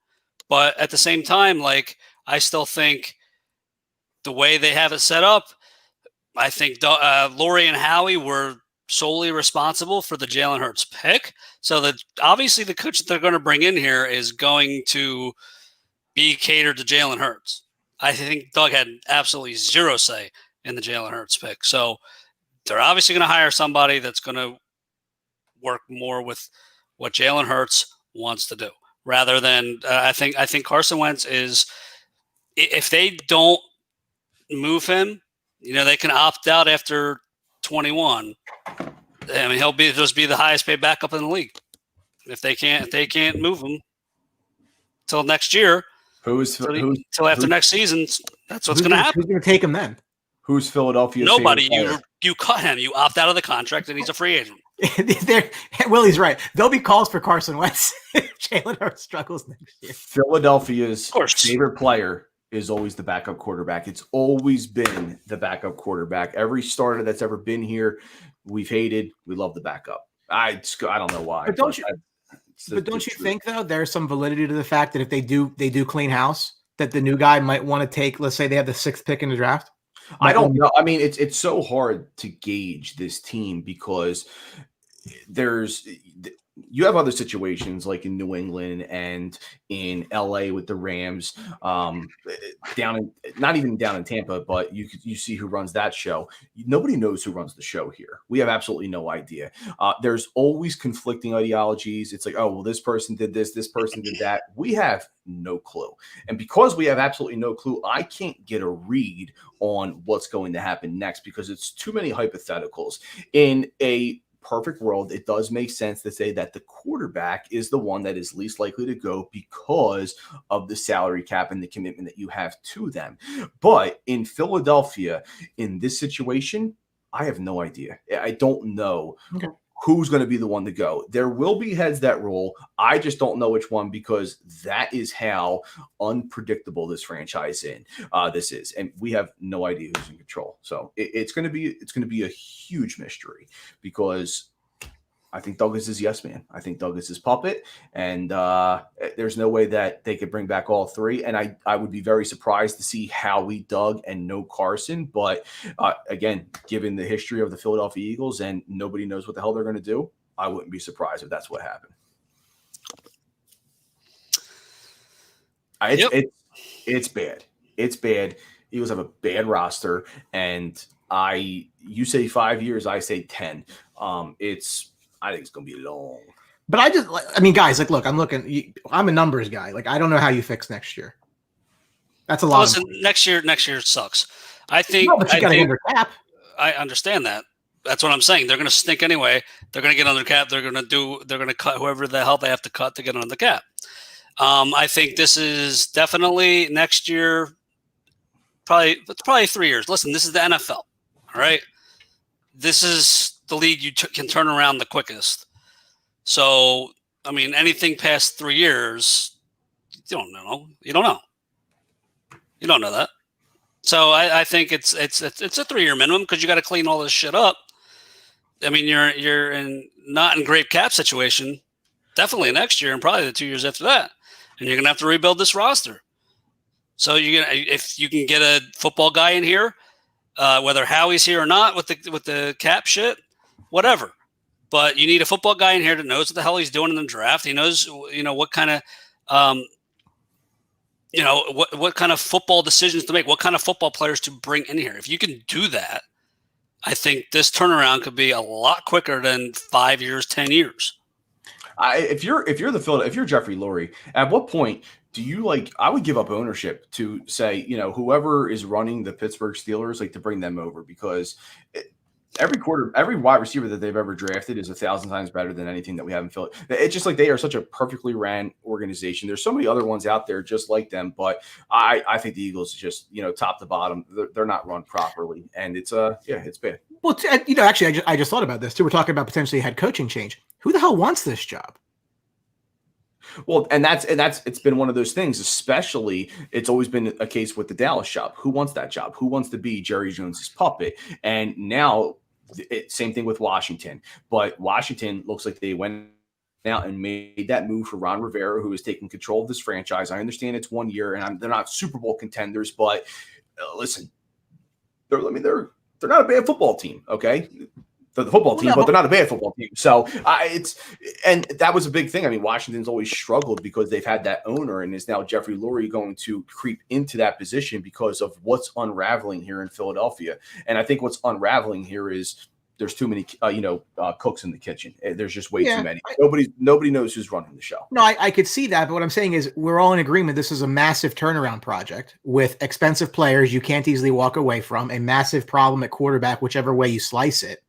But at the same time, like, I still think the way they have it set up, I think Laurie and Howie were solely responsible for the Jalen Hurts pick. So that obviously the coach that they're going to bring in here is going to be catered to Jalen Hurts. I think Doug had absolutely zero say in the Jalen Hurts pick. So they're obviously going to hire somebody that's going to work more with what Jalen Hurts wants to do, rather than I think Carson Wentz is, if they don't move him, they can opt out after 21. I mean, he'll just be the highest paid backup in the league. If they can't move him till next year, till after next season, that's what's going to happen. Who's going to take him then? Who's Philadelphia's Nobody. favorite player? You cut him. You opt out of the contract, and he's a free agent. Willie's right. There'll be calls for Carson Wentz if Jalen Hurts struggles next year. Philadelphia's favorite player is always the backup quarterback. It's always been the backup quarterback. Every starter that's ever been here, we've hated. We love the backup. I don't know why. But don't you think though there's some validity to the fact that if they do clean house, that the new guy might want to take, let's say they have the 6th pick in the draft? I don't know. I mean, it's so hard to gauge this team because you have other situations like in New England and in LA with the Rams, not even down in Tampa, but you see who runs that show. Nobody knows who runs the show here. We have absolutely no idea. There's always conflicting ideologies. It's like, oh, well, this person did this person did that. We have no clue. And because we have absolutely no clue, I can't get a read on what's going to happen next because it's too many hypotheticals. In a perfect world, it does make sense to say that the quarterback is the one that is least likely to go because of the salary cap and the commitment that you have to them. But in Philadelphia, in this situation, I have no idea. I don't know who's going to be the one to go. There will be heads that roll. I just don't know which one because that is how unpredictable this franchise this is, and we have no idea who's in control. So it's going to be a huge mystery because I think Douglas is yes man. I think Douglas is puppet, and there's no way that they could bring back all three. And I would be very surprised to see Howie, Doug, and no Carson. But again, given the history of the Philadelphia Eagles and nobody knows what the hell they're going to do, I wouldn't be surprised if that's what happened. It's bad. It's bad. Eagles have a bad roster, and you say 5 years, I say 10. I think it's going to be long. But guys, like, look, I'm a numbers guy. Like, I don't know how you fix next year. That's a lot. Listen, next year sucks. I think. No, but you got to under cap. I understand that. That's what I'm saying. They're going to stink anyway. They're going to get under cap. They're going to cut whoever the hell they have to cut to get under the cap. I think this is definitely next year. Probably 3 years. Listen, this is the NFL. All right. This is the league you can turn around the quickest. So, I mean, anything past 3 years, you don't know. You don't know that. So I think it's a 3-year minimum because you got to clean all this shit up. I mean, you're not in great cap situation, definitely next year and probably the 2 years after that, and you're gonna have to rebuild this roster. So if you can get a football guy in here, whether Howie's here or not with the cap shit, whatever. But you need a football guy in here that knows what the hell he's doing in the draft. He knows, what kind of, what kind of football decisions to make, what kind of football players to bring in here. If you can do that, I think this turnaround could be a lot quicker than 5 years, 10 years. If you're Jeffrey Lurie, at what point do you I would give up ownership to say, whoever is running the Pittsburgh Steelers, to bring them over because every wide receiver that they've ever drafted is 1,000 times better than anything that we have in Philly. It's just like they are such a perfectly ran organization. There's so many other ones out there just like them, but I think the Eagles just, top to bottom, they're not run properly, and it's bad. Well, actually, I just thought about this too. We're talking about potentially a head coaching change. Who the hell wants this job? Well, and it's been one of those things, especially it's always been a case with the Dallas job. Who wants that job? Who wants to be Jerry Jones's puppet? And now same thing with Washington, but Washington looks like they went out and made that move for Ron Rivera, who is taking control of this franchise. I understand it's 1 year and they're not Super Bowl contenders, but listen, they're not a bad football team. Okay. The football team, but they're not a bad football team. So and that was a big thing. I mean, Washington's always struggled because they've had that owner, and is now Jeffrey Lurie going to creep into that position because of what's unraveling here in Philadelphia? And I think what's unraveling here is there's too many, cooks in the kitchen. There's just way too many. Nobody knows who's running the show. No, I could see that, but what I'm saying is we're all in agreement. This is a massive turnaround project with expensive players you can't easily walk away from, a massive problem at quarterback, whichever way you slice it.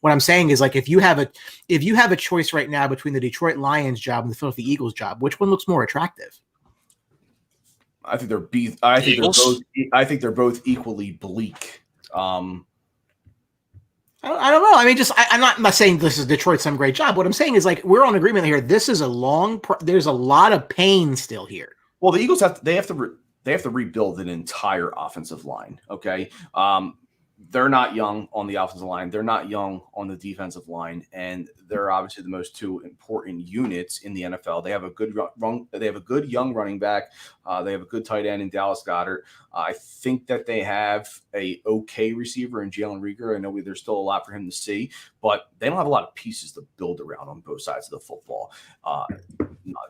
What I'm saying is, like, if you have a choice right now between the Detroit Lions job and the Philadelphia Eagles job, which one looks more attractive? I think they're both equally bleak. I don't know. I mean, I'm not saying this is Detroit some great job. What I'm saying is, like, we're on agreement here. This is there's a lot of pain still here. Well, the Eagles have to rebuild an entire offensive line. Okay. They're not young on the offensive line. They're not young on the defensive line, and they're obviously the most two important units in the NFL. They have a good young running back. They have a good tight end in Dallas Goedert. I think that they have a okay receiver in Jalen Reagor. I know there's still a lot for him to see, but they don't have a lot of pieces to build around on both sides of the football.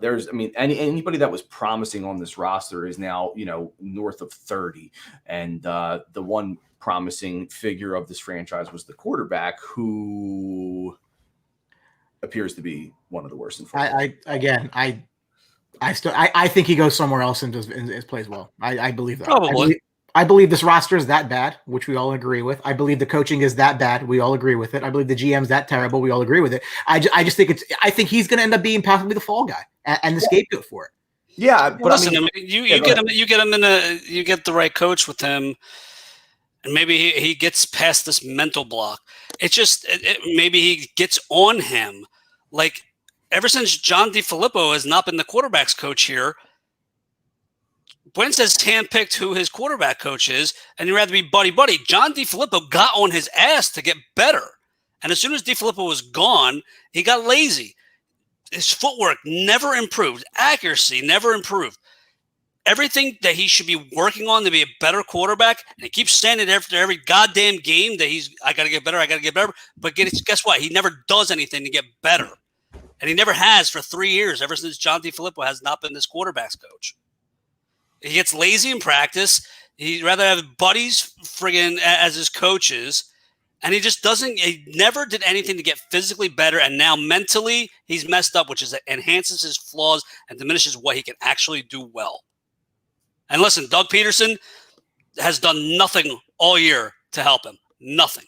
Anybody that was promising on this roster is now, north of 30, and the one promising figure of this franchise was the quarterback, who appears to be one of the worst in football. I think he goes somewhere else and plays well. I believe that. Probably. I believe this roster is that bad, which we all agree with. I believe the coaching is that bad. We all agree with it. I believe the GM's that terrible. We all agree with it. I just think I think he's going to end up being possibly the fall guy and the scapegoat for it. Yeah, but listen, you get the right coach with him, and maybe he gets past this mental block. It's just maybe he gets on him. Like, ever since John DeFilippo has not been the quarterback's coach here, Wentz has handpicked who his quarterback coach is, and he'd rather be buddy-buddy. John DeFilippo got on his ass to get better. And as soon as DeFilippo was gone, he got lazy. His footwork never improved. Accuracy never improved. Everything that he should be working on to be a better quarterback, and he keeps saying it after every goddamn game that I got to get better. But guess what? He never does anything to get better. And he never has for 3 years, ever since John DeFilippo has not been this quarterback's coach. He gets lazy in practice. He'd rather have buddies friggin' as his coaches. And he never did anything to get physically better. And now mentally, he's messed up, which enhances his flaws and diminishes what he can actually do well. And listen, Doug Peterson has done nothing all year to help him. Nothing.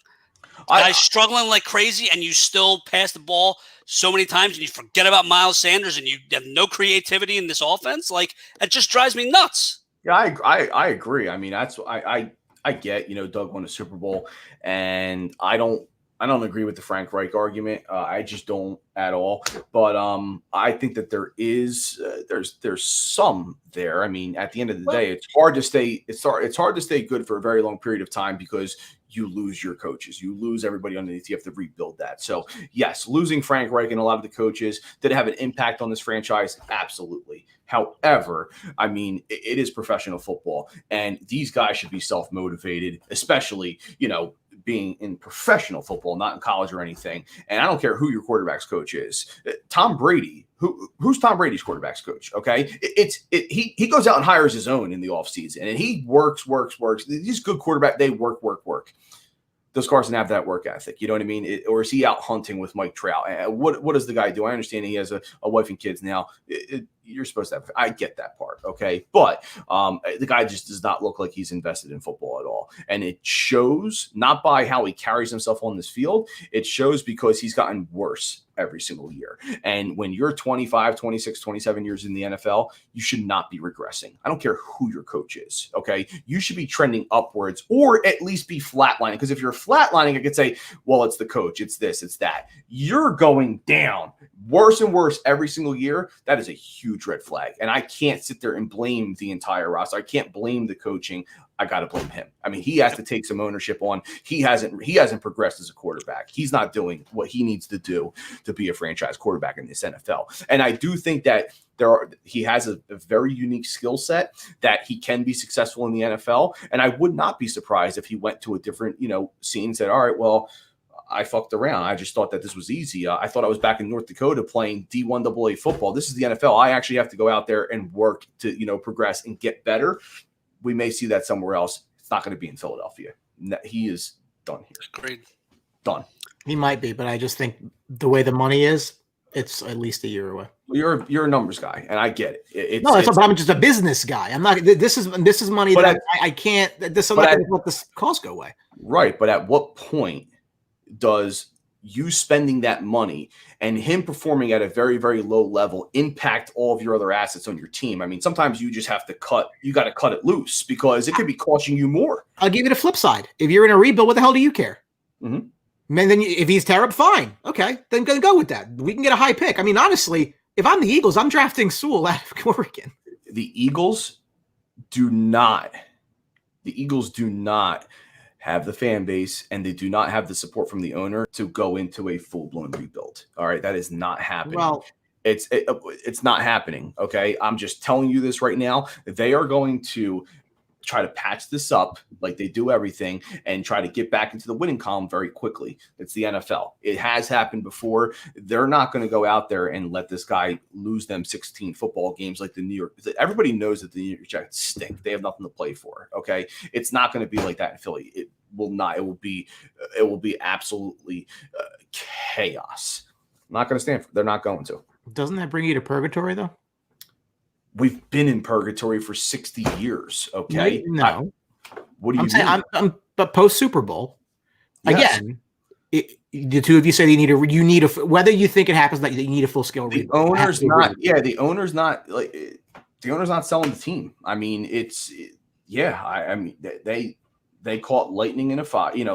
Guy's struggling like crazy, and you still pass the ball so many times, and you forget about Miles Sanders, and you have no creativity in this offense. Like, it just drives me nuts. Yeah, I agree. I mean, that's I get, Doug won a Super Bowl, and I don't agree with the Frank Reich argument. I just don't at all. But I think that there's some there. I mean, at the end of the day, it's hard to stay good for a very long period of time because you lose your coaches. You lose everybody underneath. You have to rebuild that. So, yes, losing Frank Reich and a lot of the coaches, did it have an impact on this franchise? Absolutely. However, I mean, it is professional football, and these guys should be self-motivated, especially, being in professional football, not in college or anything. And I don't care who your quarterback's coach is. Tom Brady, who's Tom Brady's quarterback's coach? Okay. He goes out and hires his own in the offseason, and he works. These good quarterback, they work. Does Carson have that work ethic? You know what I mean? Or is he out hunting with Mike Trout? What does the guy do? I understand he has a wife and kids now. you're supposed to have. I get that part, okay, but the guy just does not look like he's invested in football at all, and it shows not by how he carries himself on this field. It shows because he's gotten worse every single year. And when you're 25, 26, 27 years in the NFL, you should not be regressing. I don't care who your coach is, okay? You should be trending upwards or at least be flatlining, because if you're flatlining, I could say, well, it's the coach, it's this, it's that. You're going down worse and worse every single year. That is a huge red flag. And I can't sit there and blame the entire roster. I can't blame the coaching. I got to blame him. I mean, he has to take some ownership on. He hasn't progressed as a quarterback. He's not doing what he needs to do to be a franchise quarterback in this NFL. And I do think that he has a very unique skill set that he can be successful in the NFL. And I would not be surprised if he went to a different, scene and said, all right, well, I fucked around. I just thought that this was easy. I thought I was back in North Dakota playing D1 AA football. This is the NFL. I actually have to go out there and work to, progress and get better. We may see that somewhere else. It's not going to be in Philadelphia. He is done here. Agreed. Done. He might be, but I just think the way the money is, it's at least a year away. Well, you're a numbers guy, and I get it. I'm just a business guy. I'm not. This is money that I can't. I'm not going to let this cost go away. Right, but at what point does you spending that money and him performing at a very, very low level impact all of your other assets on your team? I mean, sometimes you just have to cut it loose because it could be costing you more. I'll give you the flip side. If you're in a rebuild, what the hell do you care? Mm-hmm. And then if he's terrible, fine. Okay, then go with that. We can get a high pick. I mean, honestly, if I'm the Eagles, I'm drafting Sewell out of Oregon. The Eagles do not have the fan base, and they do not have the support from the owner to go into a full-blown rebuild. All right, that is not happening. Well, it's not happening, okay? I'm just telling you this right now. They are going to try to patch this up like they do everything and try to get back into the winning column very quickly. It's the NFL. It has happened before. They're not going to go out there and let this guy lose them 16 football games like the New York. Everybody knows that the New York Jets stink. They have nothing to play for, okay? It's not going to be like that in Philly. It will not. It will be absolutely chaos. I'm not going to stand for it. They're not going to. Doesn't that bring you to purgatory, though? We've been in purgatory for 60 years. Okay. No. What do you mean? I'm but post Super Bowl Yes. again. The two of you said you need a whether you think it happens that you need a full scale. The owner's not. Yeah, the owner's not like the owner's not selling the team. I mean, I mean they caught lightning in a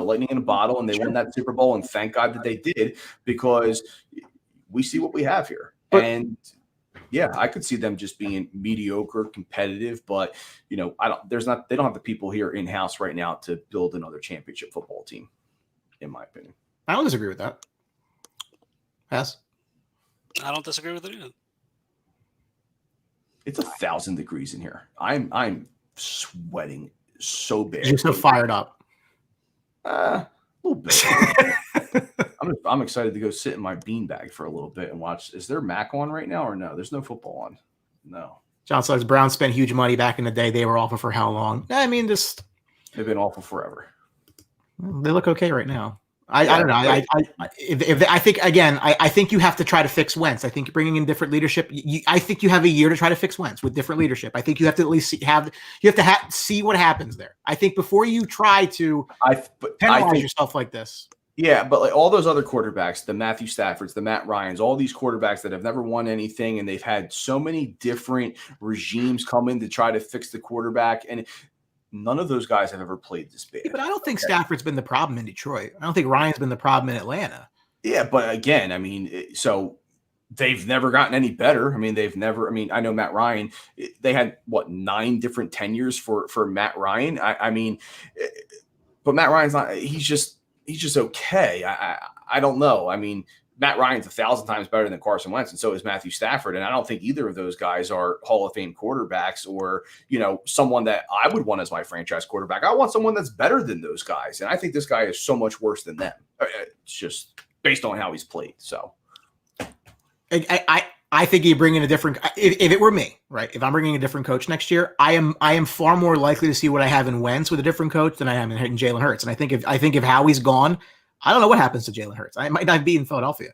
lightning in a bottle, and they won that Super Bowl, and thank God that they did, because we see what we have here. And yeah, I could see them just being mediocre, competitive, but they don't have the people here in house right now to build another championship football team, in my opinion. I don't disagree with that. Yes. I don't disagree with it either. It's 1,000 degrees in here. I'm sweating so bad. You're so fired up. A little bit. I'm excited to go sit in my beanbag for a little bit and watch. Is there Mac on right now or no? There's no football on. No. John says Brown spent huge money back in the day. They were awful for how long? I mean, They've been awful forever. They look okay right now. I don't know. I think you have to try to fix Wentz. I think bringing in different leadership. I think you have a year to try to fix Wentz with different leadership. I think you have to at least see what happens there. I think before you try to penalize yourself like this. Yeah, but like all those other quarterbacks, the Matthew Staffords, the Matt Ryans, all these quarterbacks that have never won anything, and they've had so many different regimes come in to try to fix the quarterback, and none of those guys have ever played this bad. Yeah, but I don't think Stafford's been the problem in Detroit. I don't think Ryan's been the problem in Atlanta. Yeah, but again, I mean, so they've never gotten any better. I mean, I know Matt Ryan, they had 9 different tenures for Matt Ryan. But Matt Ryan's not, he's just okay. I don't know. I mean, Matt Ryan's 1,000 times better than Carson Wentz, and so is Matthew Stafford. And I don't think either of those guys are Hall of Fame quarterbacks or, someone that I would want as my franchise quarterback. I want someone that's better than those guys. And I think this guy is so much worse than them. It's just based on how he's played. So I think you bring in a different, if it were me, right? If I'm bringing a different coach next year, I am far more likely to see what I have in Wentz with a different coach than I am in Jalen Hurts. And I think if Howie's gone, I don't know what happens to Jalen Hurts. I might not be in Philadelphia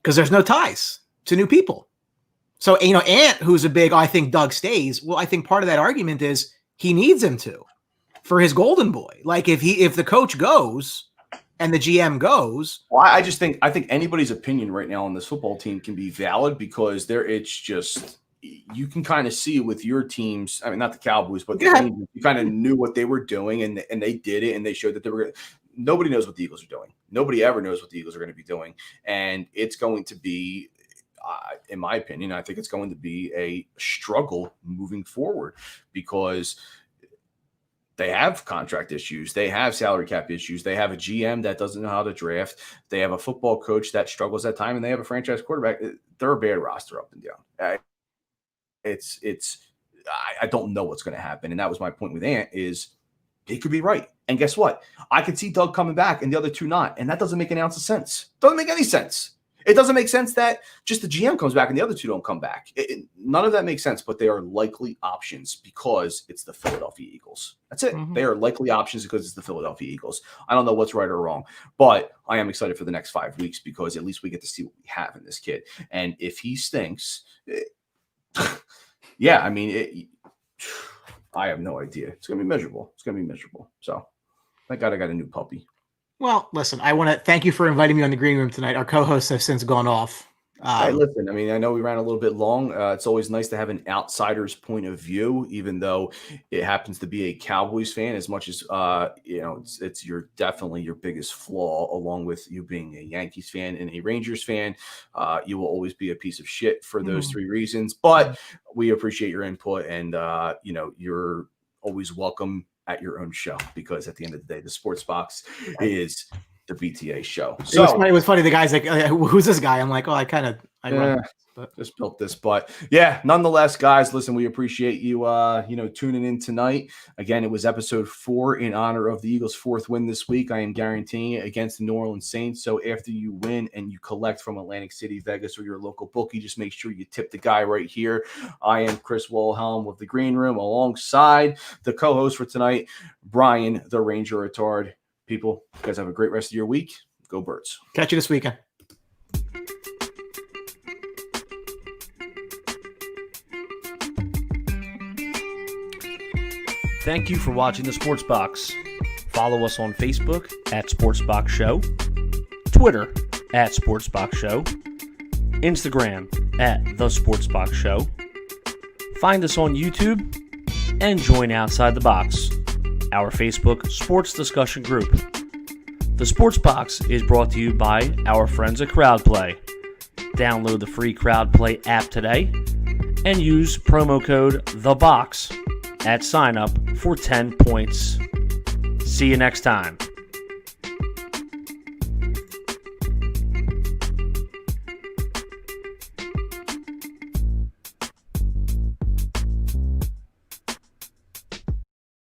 because there's no ties to new people. So, Ant, who's a big, I think Doug stays. Well, I think part of that argument is he needs him to for his golden boy. Like if the coach goes and the GM goes. Well, I think anybody's opinion right now on this football team can be valid because it's just you can kind of see with your teams. I mean, not the Cowboys, but the Rangers, you kind of knew what they were doing, and they did it, and they showed that they were. Nobody knows what the Eagles are doing. Nobody ever knows what the Eagles are going to be doing, and it's going to be. In my opinion, I think it's going to be a struggle moving forward because they have contract issues. They have salary cap issues. They have a GM that doesn't know how to draft. They have a football coach that struggles at time, and they have a franchise quarterback. They're a bad roster up and down. I don't know what's going to happen. And that was my point with Ant is he could be right. And guess what? I could see Doug coming back and the other two not. And that doesn't make an ounce of sense. Doesn't make any sense. It doesn't make sense that just the GM comes back and the other two don't come back. None of that makes sense, but they are likely options because it's the Philadelphia Eagles. That's it. Mm-hmm. They are likely options because it's the Philadelphia Eagles. I don't know what's right or wrong, but I am excited for the next 5 weeks because at least we get to see what we have in this kid. And if he stinks, yeah, I mean, I have no idea. It's going to be miserable. So thank God I got a new puppy. Well, listen, I want to thank you for inviting me on the green room tonight. Our co-hosts have since gone off. Hey, listen, I mean, I know we ran a little bit long. It's always nice to have an outsider's point of view, even though it happens to be a Cowboys fan, as much as, it's definitely your biggest flaw, along with you being a Yankees fan and a Rangers fan. You will always be a piece of shit for those three reasons, but we appreciate your input and, you're always welcome at your own show because at the end of the day, the Sports Box is the BTA show. So it was funny. The guy's like, who's this guy? I'm like, oh, I just built this, but yeah, nonetheless, guys, listen, we appreciate you, tuning in tonight. Again, it was episode 4 in honor of the Eagles' 4th win this week. I am guaranteeing it against the New Orleans Saints. So after you win and you collect from Atlantic City, Vegas, or your local bookie, just make sure you tip the guy right here. I am Chris Wilhelm with the Green Room alongside the co-host for tonight, Brian, the Ranger Retard. People, you guys have a great rest of your week. Go Birds. Catch you this weekend. Thank you for watching the Sports Box. Follow us on Facebook at Sports Box Show, Twitter at Sports Box Show, Instagram at The Sports Box Show. Find us on YouTube and join Outside the Box, our Facebook sports discussion group. The Sports Box is brought to you by our friends at CrowdPlay. Download the free CrowdPlay app today and use promo code THEBOX at sign up for 10 points. See you next time.